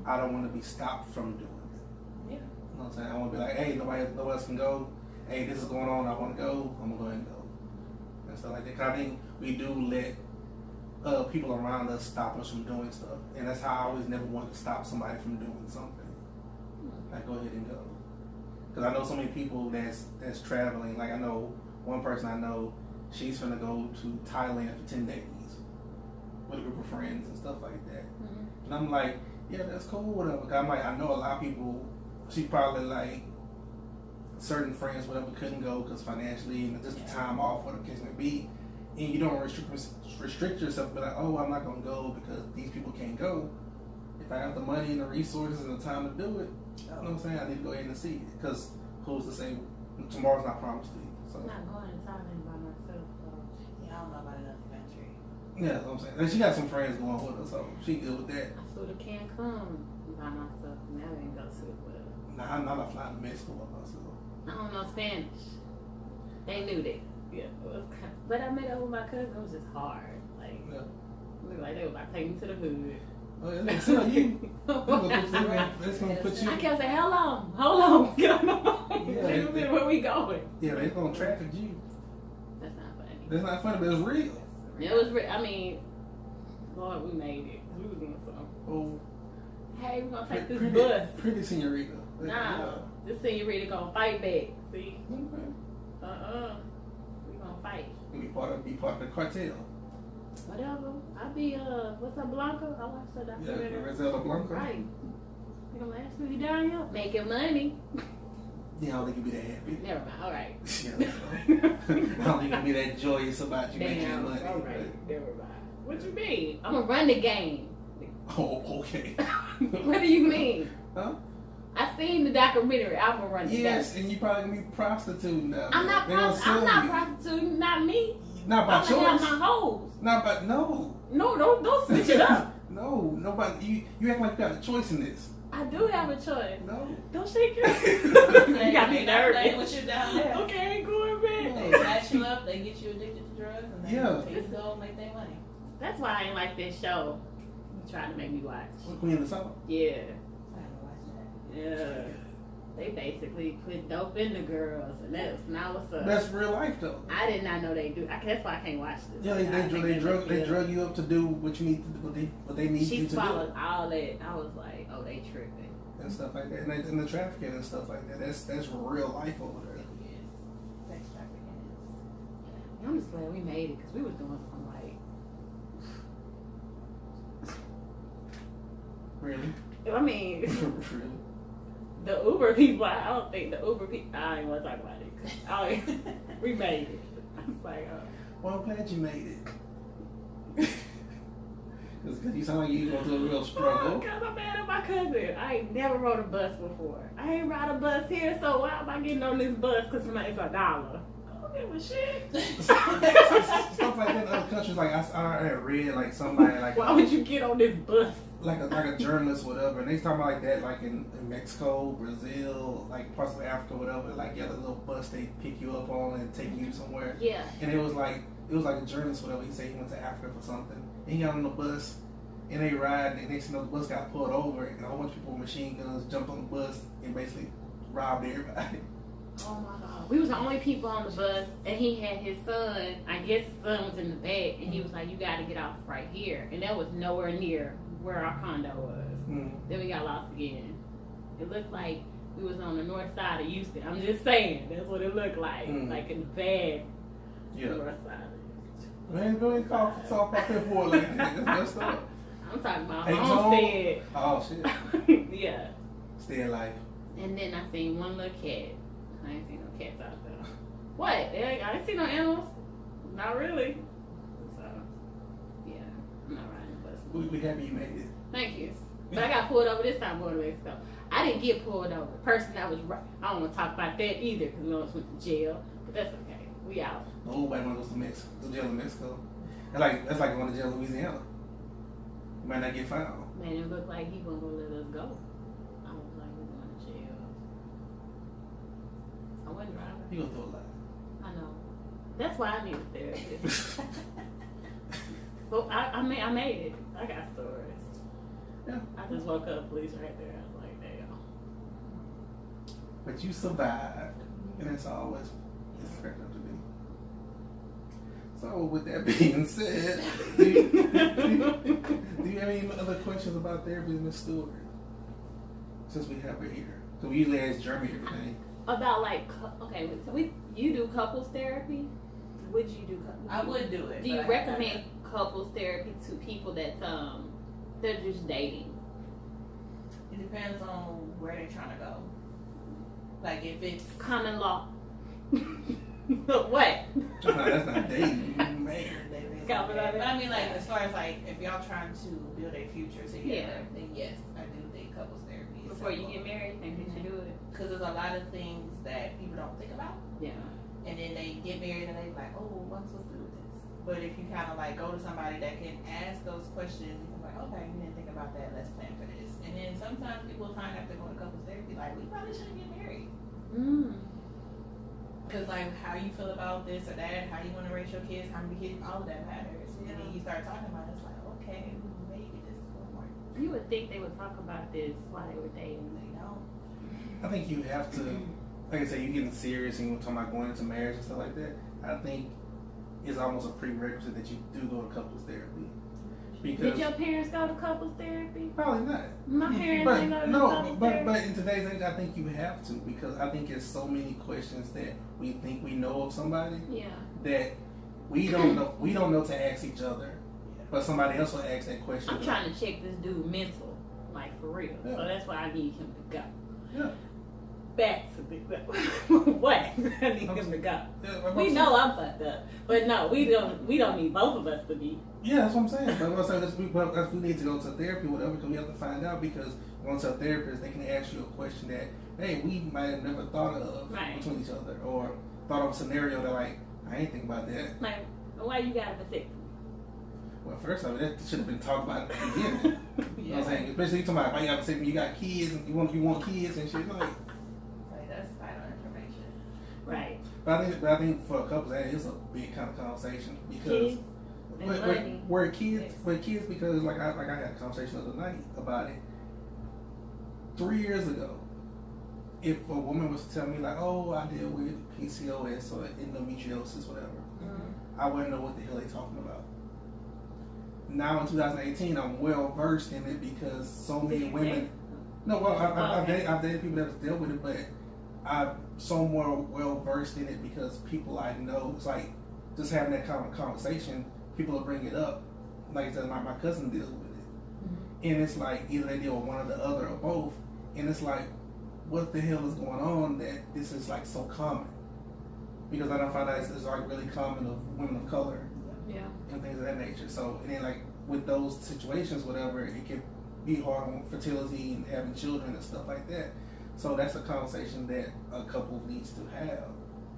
I don't want to be stopped from doing it. Yeah. You know what I'm saying? I want to be like, hey, nobody else can go. Hey, this is going on. I want to go. I'm going to go ahead and go. And stuff like that. Because I think we do let people around us stop us from doing stuff. And that's how I always never want to stop somebody from doing something. Like, go ahead and go. Because I know so many people that's traveling. Like, I know one person I know, she's going to go to Thailand for 10 days with a group of friends and stuff like that. Mm-hmm. And I'm like, yeah, that's cool, whatever. 'Cause I'm like, I know a lot of people, she probably like, certain friends, whatever, couldn't go because financially and just the time off, whatever the case may be. And you don't restrict yourself, but like, oh, I'm not going to go because these people can't go. If I have the money and the resources and the time to do it, you know what I'm saying? I need to go ahead and see it because who's to say tomorrow's not promised to you. So, I'm not going to Thailand by myself. So. Yeah, I don't know about another country. yeah, that's what I'm saying. And she got some friends going with her, so she good with that. I flew to Cancun by myself, and I didn't go to it well. Nah, I'm not flying to Mexico by myself. I don't know Spanish. They knew that. Yeah, it was kind of, but I met up with my cousin. It was just hard. Like, Yeah. it looked like they were about to take me to the hood. Oh, yeah, so you. It's gonna put you. I kept saying, hold on, get on the phone. Yeah, Wait a minute, where we going? Yeah, they're gonna traffic you. That's not funny. That's not funny, but it's real. It was, I mean, Lord, we made it. We was doing something. Oh, Hey, we're gonna take this pretty, bus. pretty senorita. Nah, this senorita gonna fight back. See? Okay. We gonna fight. Be part of the cartel. Whatever. I be what's up, Blanca? I watched that Yeah, documentary. Griselda Blanca. Right. You gonna ask me down here? Making money. Yeah, I don't think you'd be that happy. Never mind. All right. Yeah, I don't think you'd be that joyous about you making Damn. money. All right. Never mind. What you mean? I'm gonna run the game. Oh, okay. What do you mean? Huh? I seen the documentary. I'm gonna run the game. Yes, and you probably gonna be prostituting now. I'm not They gonna I'm sue not you. prostituting. Not me. Not by I'm gonna have choice. my hoes. Not by no. No, don't switch it up. No, nobody. You act like you got a choice in this. I do have a choice. No. Don't shake your You got me nervous. What you down there? Okay, I ain't going back. They snatch you up, they get you addicted to drugs, and they take you go make their money. That's why I ain't like this show. You trying to make me watch. Queen of the South. Yeah. I haven't watched that. Yeah. They basically put dope in the girls, and that's not what's up. That's real life though. I did not know they do. That's why I can't watch this. Yeah, they drug you up to do what you need to do, what they need you to do. She swallowed all that. I was like, oh, they tripping. And stuff like that, and the trafficking and stuff like that. That's real life over there. Sex trafficking is. I'm just glad we made it because we was doing some like. Really? I mean, Really? the Uber people. I don't think the Uber people. I ain't want to talk about it. 'Cause we made it. I was like, oh. Well, I'm glad you made it. Because you sound like you going through a real struggle. Because I'm mad at my cousin. I ain't never rode a bus before. I ain't ride a bus here, so why am I getting on this bus? Because it's $1. I don't give a shit. Stuff like that in other countries, like I read like somebody like why would you get on this bus? Like a journalist, whatever, and they talking about like that, like in Mexico, Brazil, like parts of Africa, whatever. Like you have a little bus they pick you up on and take you somewhere. Yeah. And it was like a journalist, whatever. He said he went to Africa for something. And he got on the bus, and they ride, and next thing you know, the bus got pulled over, and a whole bunch of people with machine guns jumped on the bus and basically robbed everybody. Oh my God. We was the only people on the bus, and he had his son. I guess his son was in the back, and he was like, you got to get off right here. And that was nowhere near where our condo was. Then we got lost again. It looked like we was on the north side of Houston. I'm just saying, that's what it looked like. Like in the bad north side. Man, go ahead and call South Park for like that. That's messed up. I'm talking about Hey, homestead. Oh shit. Yeah. Stay alive. And then I seen one little cat. I ain't seen no cats out there. What? I ain't seen no animals. Not really. So, yeah, I'm not riding the bus. We happy you made it. Thank you. But I got pulled over this time going to Mexico. I didn't get pulled over. The person that was right. I don't want to talk about that either because we almost went to jail. But that's okay. We out. Nobody wants to go to jail in Mexico. That's like going to jail in Louisiana. You might not get found. Man, it looked like he wasn't going to let us go. I was like, we're going to jail. I wasn't driving. You go through a lot. I know. That's why I need a therapist. But I made it. I got stories. Yeah. I just woke up, police right there. I was like, damn. But you survived. And that's always it's cracked up to be. So with that being said, do you have any other questions about therapy, Ms. Steward? Since we have her here. So we usually ask Jeremy everything. About like, okay, so you do couples therapy? Would you do couples? I would do it. Do you recommend couples therapy to people that they're just dating? It depends on where they're trying to go. Like if it's common law. What? That's not dating, man. But I mean, like as far as like if y'all trying to build a future together, then yes, I do think couples therapy. Before you get married, think you should do it. Because there's a lot of things that people don't think about. Yeah. And then they get married and they're like, oh, what am I supposed to do with this? But if you kind of like go to somebody that can ask those questions, you're like, okay, you didn't think about that, let's plan for this. And then sometimes people find after going to couples therapy, like, we probably shouldn't get married. Because like how you feel about this or that, how you want to raise your kids, how many kids, all of that matters. And then you start talking about it, it's like, okay, maybe this will work. You would think they would talk about this while they were dating. They don't. I think you have to, like I said, you're getting serious and you're talking about going into marriage and stuff like that. I think it's almost a prerequisite that you do go to couples therapy. Because did your parents go to couples therapy? Probably not. My parents didn't go to couples therapy. But in today's age, I think you have to, because I think there's so many questions that we think we know of somebody that we don't know to ask each other, but somebody else will ask that question. I'm trying to check this dude mental, like for real. Yeah. So that's why I need him to go. Yeah. Back to the what? I need him to go. Yeah, we know I'm fucked up, but no, we don't need both of us to be. Yeah, that's what I'm saying. But I'm saying we need to go to therapy, whatever, because we have to find out. Because going to a therapist, they can ask you a question that, hey, we might have never thought of between each other, or thought of a scenario that like I ain't think about that. Like, why you got a vasectomy? Well, first of all, that should have been talked about at the beginning. You know what I'm saying? Especially you talking about why you gotta say when you got kids and you want kids and shit. Like that's vital information. Right. But I think for couples that is a big kind of conversation because where kids because like I had a conversation the other night about it. 3 years ago, if a woman was to tell me like, oh, I deal with PCOS or endometriosis, whatever, I wouldn't know what the hell they talking about. Now in 2018, I'm well versed in it because so many women. No, well, I've dated people that have dealt with it, but I'm so more well versed in it because people I know. It's like just having that kind of conversation. People will bring it up. Like I said, my cousin deals with it, and it's like either they deal with one or the other or both, and it's like, what the hell is going on that this is like so common? Because I don't find out it's like really common of women of color, and things of that nature. So and then like with those situations, whatever, it can be hard on fertility and having children and stuff like that. So that's a conversation that a couple needs to have.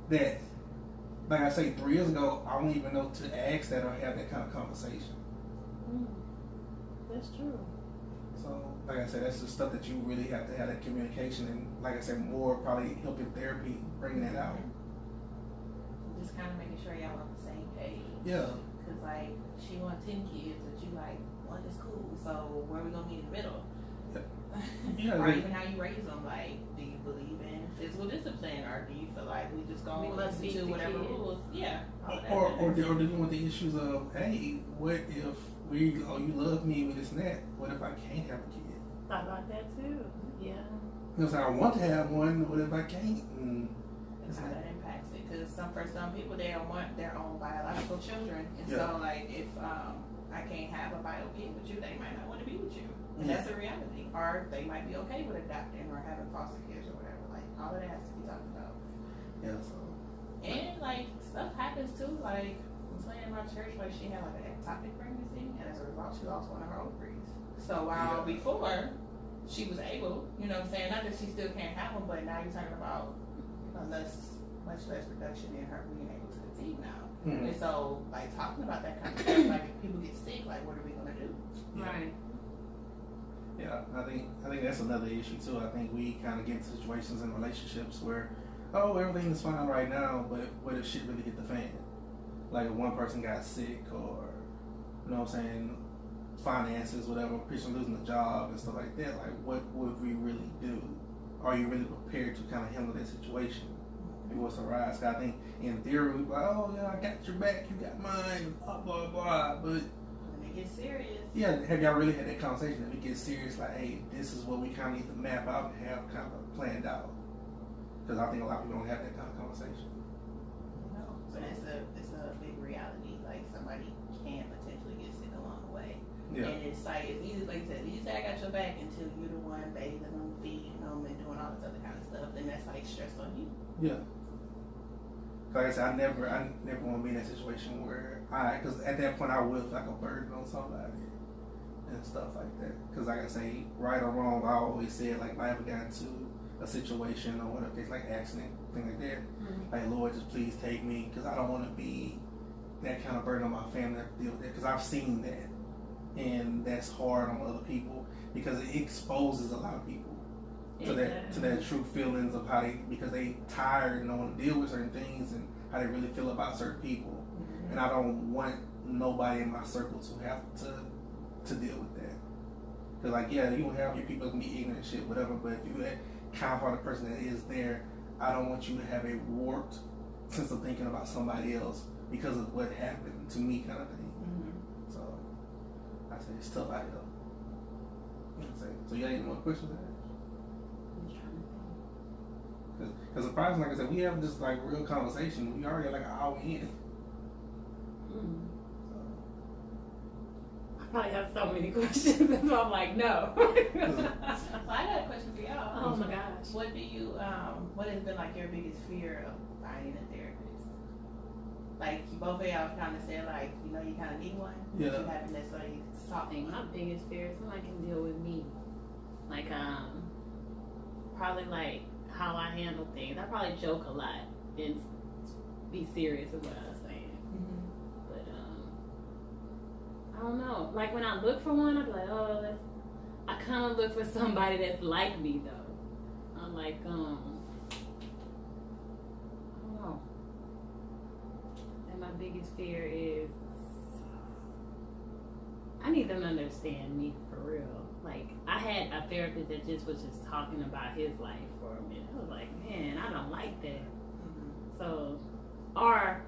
That, like I say, 3 years ago, I don't even know to ask that or have that kind of conversation. That's true. So, like I said, that's the stuff that you really have to have that communication and, like I said, more probably helping therapy, bringing that out. Just kind of making sure y'all on the same page. Yeah. Because, like, she wants 10 kids, but you like, one is cool, so where are we going to meet in the middle? Yeah, or even how you raise them. Like, do you believe in physical discipline, or do you feel like we just going to listen to whatever rules? Yeah. Or dealing with the issues of, hey, what if you love me with this and that? What if I can't have a kid? Thought about that too. Yeah. You know, so I want to have one. What if I can't? That's how that impacts it. Because for some people, they don't want their own biological children, and so like if I can't have a bio kid with you, they might not want to be with you. And that's a reality. Or they might be okay with adopting or having foster kids or whatever. Like, all of that has to be talked about. Yeah, so. And, like, stuff happens too. Like, this lady in my church, like, she had, like, an ectopic pregnancy. And as a result, she lost one of her ovaries. So, while before, she was able, you know what I'm saying? Not that she still can't have them, but now you're talking about much less reduction in her being able to conceive now. And so, like, talking about that kind of stuff, like, if people get sick, like, what are we going to do? Right. Yeah, I think that's another issue too. I think we kind of get into situations in relationships where, oh, everything is fine right now, but what if shit really hit the fan? Like if one person got sick, or you know what I'm saying, finances, whatever, person losing a job and stuff like that. Like, what would we really do? Are you really prepared to kind of handle that situation if it was to rise? Cause I think in theory, we'd be like, oh yeah, I got your back, you got mine, blah blah blah, but. Get serious. Yeah, have y'all really had that conversation? If it gets serious, like, hey, this is what we kind of need to map out and have kind of planned out. Because I think a lot of people don't have that kind of conversation. No, but it's a big reality. Like somebody can potentially get sick along the way. Yeah. And it's like it's easy, like you said, you say I got your back until you're the one bathing them, feeding them, and doing all this other kind of stuff. Then that's like stress on you. Yeah. Like I said, I never want to be in that situation where because at that point I would feel like a burden on somebody and stuff like that. Because like I say, right or wrong, I always said like if I ever got into a situation or whatever, it's like accident, thing like that. Like Lord, just please take me, because I don't want to be that kind of burden on my family to deal with that. Because I've seen that, and that's hard on other people because it exposes a lot of people. To that true feelings of how because they tired and don't want to deal with certain things and how they really feel about certain people, and I don't want nobody in my circle to have to deal with that. Cause like you will have your people that can be ignorant and shit, whatever. But if you're that kind-hearted person that is there, I don't want you to have a warped sense of thinking about somebody else because of what happened to me, kind of thing. So I say it's tough out here. So you got any more questions? Because surprisingly, like I said, we have just like real conversation. We already like an hour in. I probably have so many questions, so I'm like, no. Well, I got a question for y'all. Oh my gosh. What do you, what has been like your biggest fear of finding a therapist? Like both of y'all kind of said, like you know, you kind of need one. Yeah. You haven't necessarily I think my biggest fear is somebody can deal with me. Like probably like how I handle things. I probably joke a lot and be serious with what I'm saying. But I don't know. Like when I look for one, I be like, oh, I kind of look for somebody that's like me though. I'm like, I don't know. And my biggest fear is I need them to understand me for real. Like I had a therapist that just was just talking about his life for a minute. I was like, man, I don't like that. So, or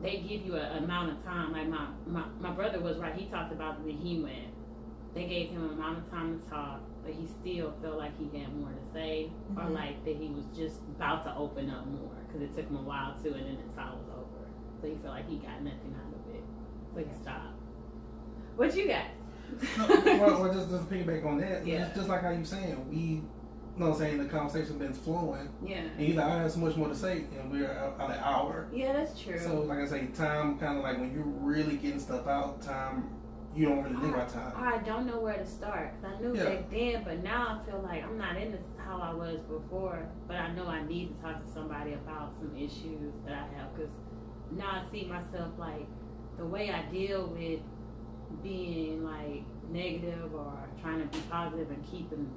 they give you an amount of time. Like my brother was right. He talked about when he went. They gave him an amount of time to talk, but he still felt like he had more to say, or like that he was just about to open up more because it took him a while to, and then the time was over. So he felt like he got nothing out of it. So he stopped. What you got? well, just to piggyback on that, it's just like how you saying, you know what I'm saying, the conversation's been flowing. Yeah. And he's like, I have so much more to say, and we're at an hour. Yeah, that's true. So, like I say, time kind of like when you're really getting stuff out, time, you don't really think about time. I don't know where to start. Cause I knew back then, but now I feel like I'm not in this how I was before. But I know I need to talk to somebody about some issues that I have. Because now I see myself like the way I deal with being like negative or trying to be positive and keeping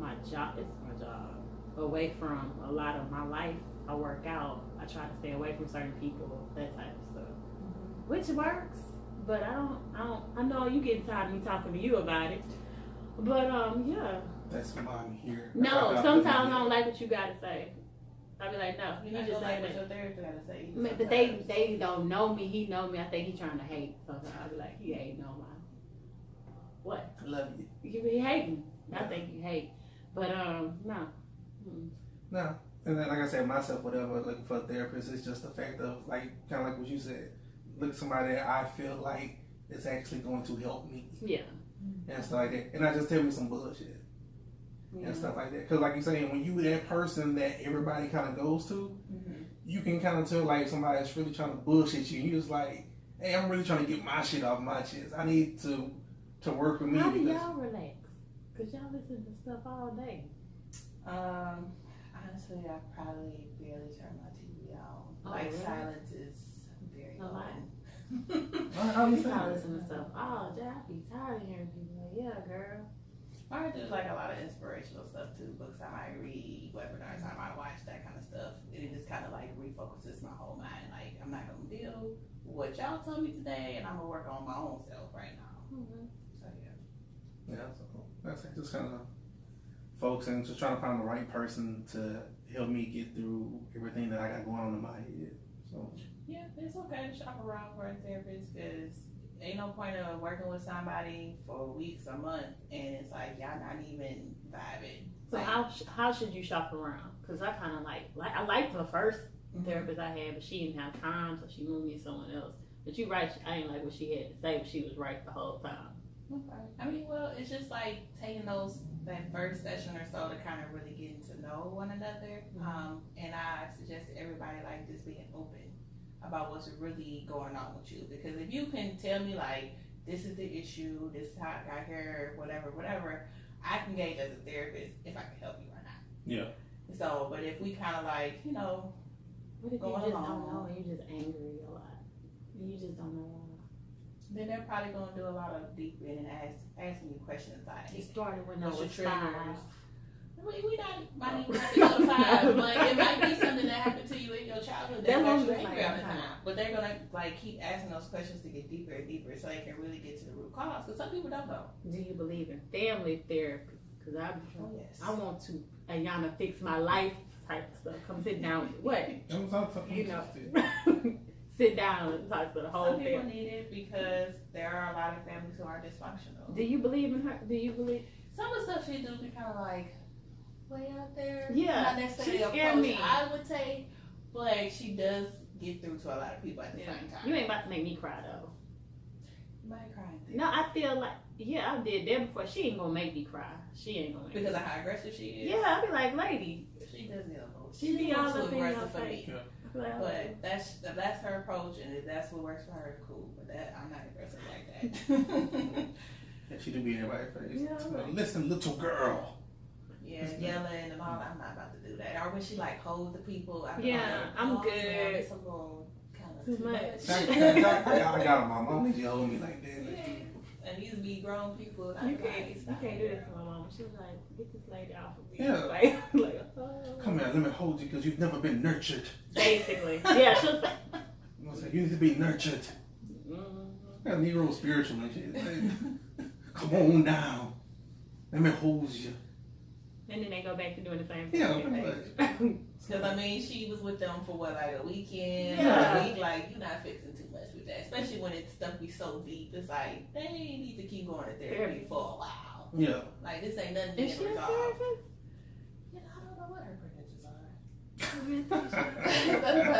my job, it's my job, away from a lot of my life. I work out, I try to stay away from certain people, that type of stuff, which works, but I know you getting tired of me talking to you about it, but yeah. That's why I'm here. No, sometimes I don't like what you gotta say. I be like, no, You you just just like say what that. your therapist gotta say. But they don't know me. He know me. I think he trying to hate. Sometimes I be like, he hating on my what? I love you. You be hating. I think you hate. But no. No. And then, like I said, myself, whatever, looking for a therapist, it's just the fact of like kind of like what you said. Look at somebody that I feel like is actually going to help me. Yeah. And stuff like that. And not just tell me some bullshit. Yeah. And stuff like that. Because like you're saying, when you that person that everybody kind of goes to, you can kind of tell like somebody that's really trying to bullshit you. You're just like, hey, I'm really trying to get my shit off my chest. I need to work with me. How do y'all relax? Because y'all listen to stuff all day. Honestly, I probably barely turn my TV on. Really? Silence is very A lot. I You probably listen to stuff. Oh, Jay, I be tired of hearing people like, yeah, girl. I do like a lot of inspirational stuff too. Books I might read, webinars I might watch, that kind of stuff. It just kind of like refocuses my whole mind. Like I'm not gonna deal with what y'all told me today, and I'm gonna work on my own self right now. So yeah. Yeah, so that's it. Just kind of focusing, just trying to find the right person to help me get through everything that I got going on in my head. So yeah, it's okay to shop around for a therapist because ain't no point of working with somebody for weeks or months and it's like y'all not even vibing. So how should you shop around? Because I kind of like I liked the first therapist I had, but she didn't have time, so she moved me to someone else. But you right, I ain't like what she had to say, but she was right the whole time. Okay. I mean, well, it's just like taking that first session or so to kind of really getting to know one another. And I suggest to everybody like just being open about what's really going on with you. Because if you can tell me like, this is the issue, this is how I got here, whatever, I can gauge as a therapist if I can help you or not. yeah. So, but if we kind of like, What if you going just along. don't know and you're just angry a lot? You just don't know why. then they're probably going to do a lot of deep in and asking you questions like, It started when I what's your was triggers? 5. We might even have to go to 5, but it might be something that happened to you in your childhood that got you angry all the time. But they're gonna like keep asking those questions to get deeper and deeper, so they can really get to the root cause. Because some people don't know. Do you believe in family therapy? Because Yes. I want to Ayana fix my life type of stuff. Come sit down with what? Sit down and talk to the whole Some people family. need it because there are a lot of families who are dysfunctional. Do you believe in her? Do you believe? Some of the stuff she do be kind of like way out there. Yeah, Not necessarily she a scared approach me. I would take, but she does get through to a lot of people at the same time. You ain't about to make me cry though. You might cry. No, I feel like I did that before. She ain't gonna make me cry. She ain't gonna make Because me of how aggressive she is. Yeah, I be like, lady. She does get a little. She be all too up in your aggressive for face. me. Yeah. Like, But that's her approach, and if that's what works for her, cool. But I'm not aggressive like that. Yeah, she do be in everybody's face. Yeah. Like, listen, little girl. Yeah, yelling and all that. I'm not about to do that. Or when she like holds the people. I I'm good. It's a little kind of Too much. I got it, mama. I don't need you to hold me like that. Yeah. and these be grown people. You can't do this to my mama. She was like, get this lady off of me. Yeah. Like, oh. Come here, let me hold you because you've never been nurtured. Basically. Yeah, she was like, You know what I'm saying? You need to be nurtured. mm-hmm. That Negro spiritual and shit. Like, come on down. Let me hold you. And then they go back to doing the same thing. Yeah, pretty much. Because I mean, she was with them for what, like a weekend, Yeah. a week. Like, you're not fixing too much with that, especially when it's stuff be so deep. It's like they need to keep going to therapy for a while. Yeah. Like this ain't nothing Is being she a resolved. therapist? Yeah, I don't know what her credentials are.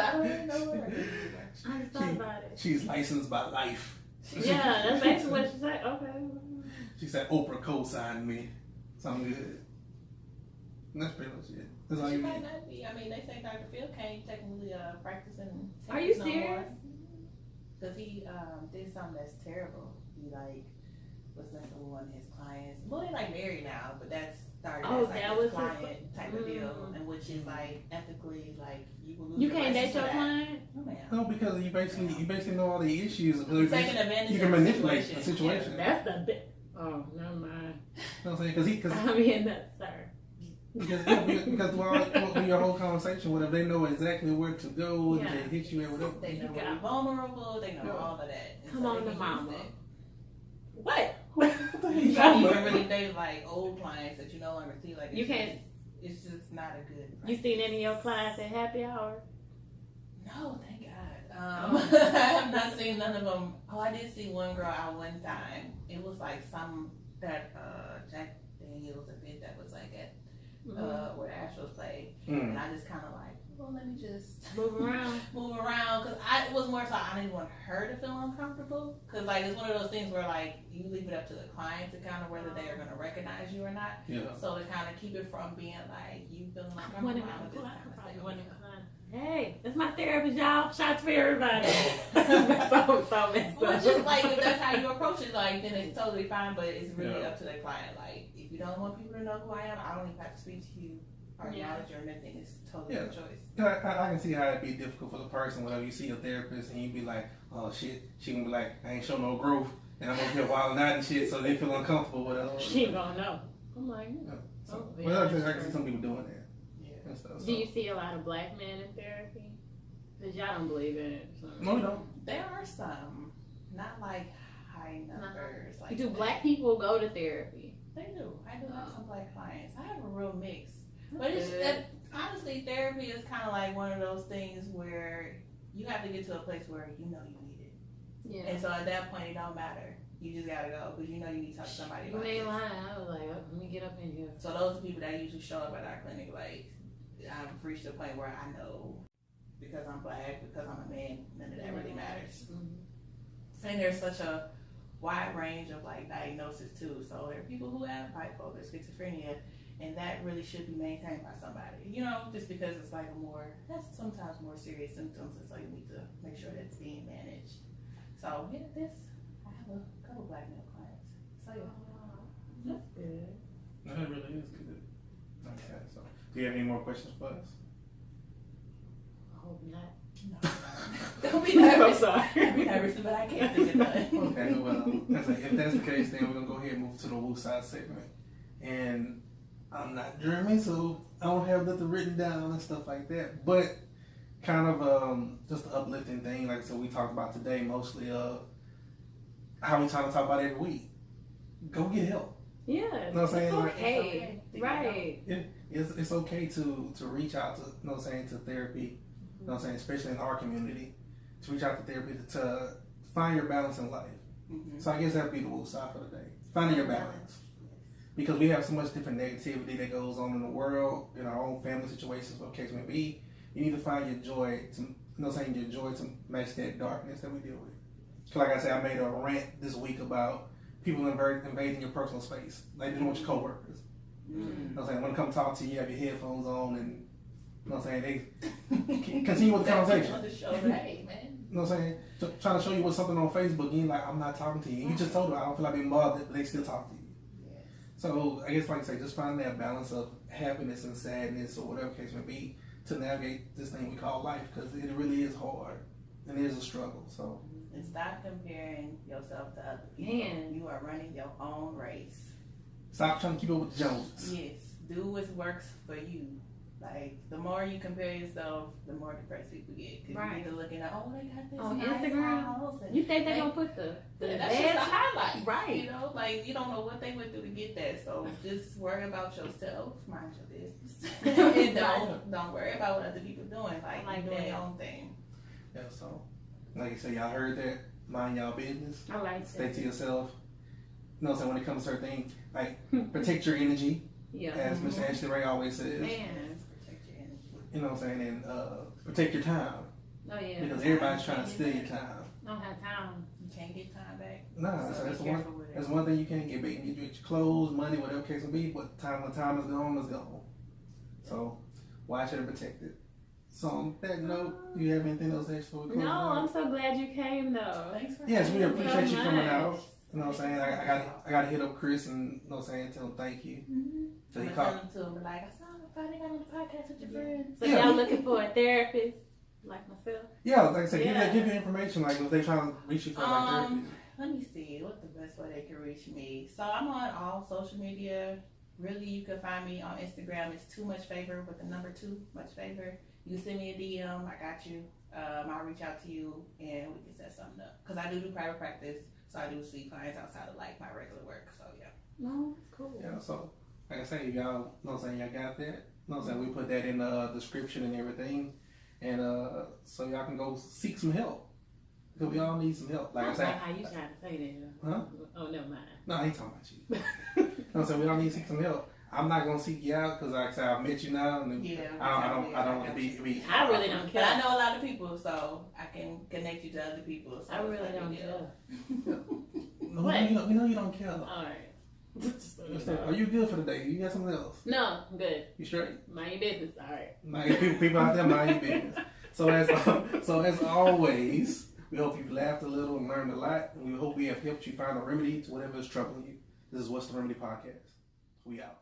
I don't even know what her credentials are. I just thought about it. She's licensed by life. Yeah, that's basically what she said. Okay. She said Oprah co-signed me. Something good. And that's pretty much it. That's all She you might need. not be. I mean, they say Dr. Phil can't technically practice in Are you no more. serious? Because he did something that's terrible. He like was messing with one of his clients. Well, they're like married now, but that's started Oh, as like that his was his client type of deal, Mm. and which is like ethically like you will lose. You your can't license date your for that. client? No, ma'am. No, because you basically know all the issues. You're taking advantage You of can the manipulate situation. the situation. Yeah. That's the bit. Oh, never mind. You know what I'm saying? Because I mean, that's sir. because through your whole conversation with them, they know exactly where to go Yeah. and to hit you at whatever. They know You when got- you're vulnerable. They know Yeah. all of that. And Come so on, they the can mama. use that. What? What the hell You you can't talking even about? really date like old clients that you no longer see. Like it's You can't- It's just not a good. You seen any of your clients at happy hour? No, thank God. I have not seen none of them. Oh, I did see one girl out one time. It was like some that Jack Daniels event that was like at where the Astros played, and I just kind of like, well, let me just Move around. move around because it was more so I didn't want her to feel uncomfortable because like it's one of those things where like you leave it up to the client to kind of whether they are going to recognize you or not. Yeah. So to kind of keep it from being like you feeling I wouldn't uncomfortable, I would just even- kind of stay I wouldn't away. even- Hey, that's my therapist, y'all. Shots for everybody. so messed Well, up. it's just like if that's how you approach it, like then it's totally fine. But it's really Yeah. up to the client. Like if you don't want people to know who I am, I don't even have to speak to you or acknowledge you or nothing. It's totally your choice. I can see how it'd be difficult for the person whenever you see a therapist and you be like, oh shit, she gonna be like, I ain't show no growth and I'm over here wilding out and shit, so they feel uncomfortable with it. She gonna know. I'm like, So, yeah, well, I that's can see true. some people doing that. Yeah. And stuff, so. do you see a lot of black men in therapy? Because y'all don't believe in it. So. No, we don't. There are some, not like high numbers. Like Do that. black people go to therapy? They do. I do have some black clients. I have a real mix. But That's it's good. that, honestly, therapy is kind of like one of those things where you have to get to a place where you know you need it. Yeah. And so at that point, it don't matter. You just gotta go because you know you need to talk to somebody You about ain't it. lying. I was like, oh, let me get up in here. So those are people that usually show up at our clinic. Like I've reached a point where I know because I'm black, because I'm a man, none of that really matters. Mm-hmm. And there's such a wide range of like diagnosis too. So there are people who have bipolar, schizophrenia, and that really should be maintained by somebody. You know, just because it's like that's sometimes more serious symptoms, and so you need to make sure that's being managed. So yeah, I have a couple black male clients. So yeah, That's good. No, that really is good. Okay, so do you have any more questions for us? I hope not. no, don't be nervous. I'm sorry. Don't be nervous, but I can't think of none. Okay, well, if that's the case, then we're gonna go ahead and move to the Woo Side segment. And I'm not German, so I don't have nothing written down and stuff like that. But kind of just an uplifting thing, like I said, we talked about today, mostly how we try to talk about every week. Go get help. Yeah. You know what I'm saying? It's Like, okay. Right. it's okay to reach out to, you know what I'm saying, to therapy. You know what I'm saying, especially in our community, to reach out to therapy to find your balance in life. Mm-hmm. So I guess that'd be the Woo Side for the day. Finding your balance. Because we have so much different negativity that goes on in the world, in our own family situations, what the case may be. You need to find your joy to, you know what I'm saying, your joy to match that darkness that we deal with. So like I said, I made a rant this week about people invading your personal space. Like doing with your coworkers. Mm-hmm. You know what I'm saying? When they come talk to you, you have your headphones on and, you know what I'm saying, they continue with the conversation. On the show, hey man. You know what I'm saying? So, trying to show you what's something on Facebook, and you're like, I'm not talking to you. You just told them, I don't feel like being bothered, but they still talk to you. Yeah. So I guess, like I say, just finding that balance of happiness and sadness or whatever case may be to navigate this thing we call life, because it really is hard. And it is a struggle. So. And stop comparing yourself to other people. Man. You are running your own race. Stop trying to keep up with the Joneses. Yes. Do what works for you. Like, the more you compare yourself, the more depressed people get. Because you either looking at, oh, they got this on nice Instagram. house. And You think they're going to put the that's just the highlight. Right. You know, like, you don't know what they went through to get that. So just worry about yourself. Mind your business. And don't worry about what other people doing. Like doing your own thing. Yeah, so, like you said, y'all heard that. Mind y'all business. I like Stay that. to yourself. You know what I'm saying? When it comes to certain things, like, protect your energy. Yeah. As Miss Ashley Ray always says. Man. Protect your energy. You know what I'm saying? And protect your time. Oh, yeah. Because everybody's trying to steal your time. Don't have time. You can't get time back. Nah, so be careful with it. that's one thing you can't get back. You can get your clothes, money, whatever the case may be, but when time is gone, is gone. So watch it and protect it. So on that note, do you have anything else extra? No, I'm so glad you came though. Thanks for Yes, we having me. appreciate you coming much. out. You know what I'm saying? I gotta hit up Chris and you know what I'm saying, tell him thank you. So he I'm called. gonna tell him to like, I saw somebody got on the podcast with your friends. So Yeah. y'all looking for a therapist like myself? Yeah, like I said, Yeah. give you information like if they trying to reach you for like therapy. Let me see what's the best way they can reach me. So I'm on all social media. Really, you can find me on Instagram. It's Too Much Favor with the number 2 much favor. You can send me a DM. I got you. I'll reach out to you and we can set something up. Cause I do private practice, so I do see clients outside of like my regular work. So yeah. No, that's cool. Yeah, so like I say, y'all know what I'm saying, y'all got that. You know what I'm saying? We put that in the description and everything. And so y'all can go seek some help. Because we all need some help. Like I said. How you trying to say that? Huh? Oh, never mind. No, I ain't talking about you. You know what I'm saying? We all need to seek some help. I'm not gonna seek you out because like I said, I've met you now and Yeah. I don't want to be I really don't But care. I know a lot of people, so I can connect you to other people. So I it's really not a don't big deal. care. No, What? we know you don't care. All right. Are you good for the day? You got something else? No, I'm good. You straight? Mind your business. All right. Like, people out there mind your business. So as always, we hope you've laughed a little and learned a lot, and we hope we have helped you find a remedy to whatever is troubling you. This is What's the Remedy Podcast. We out.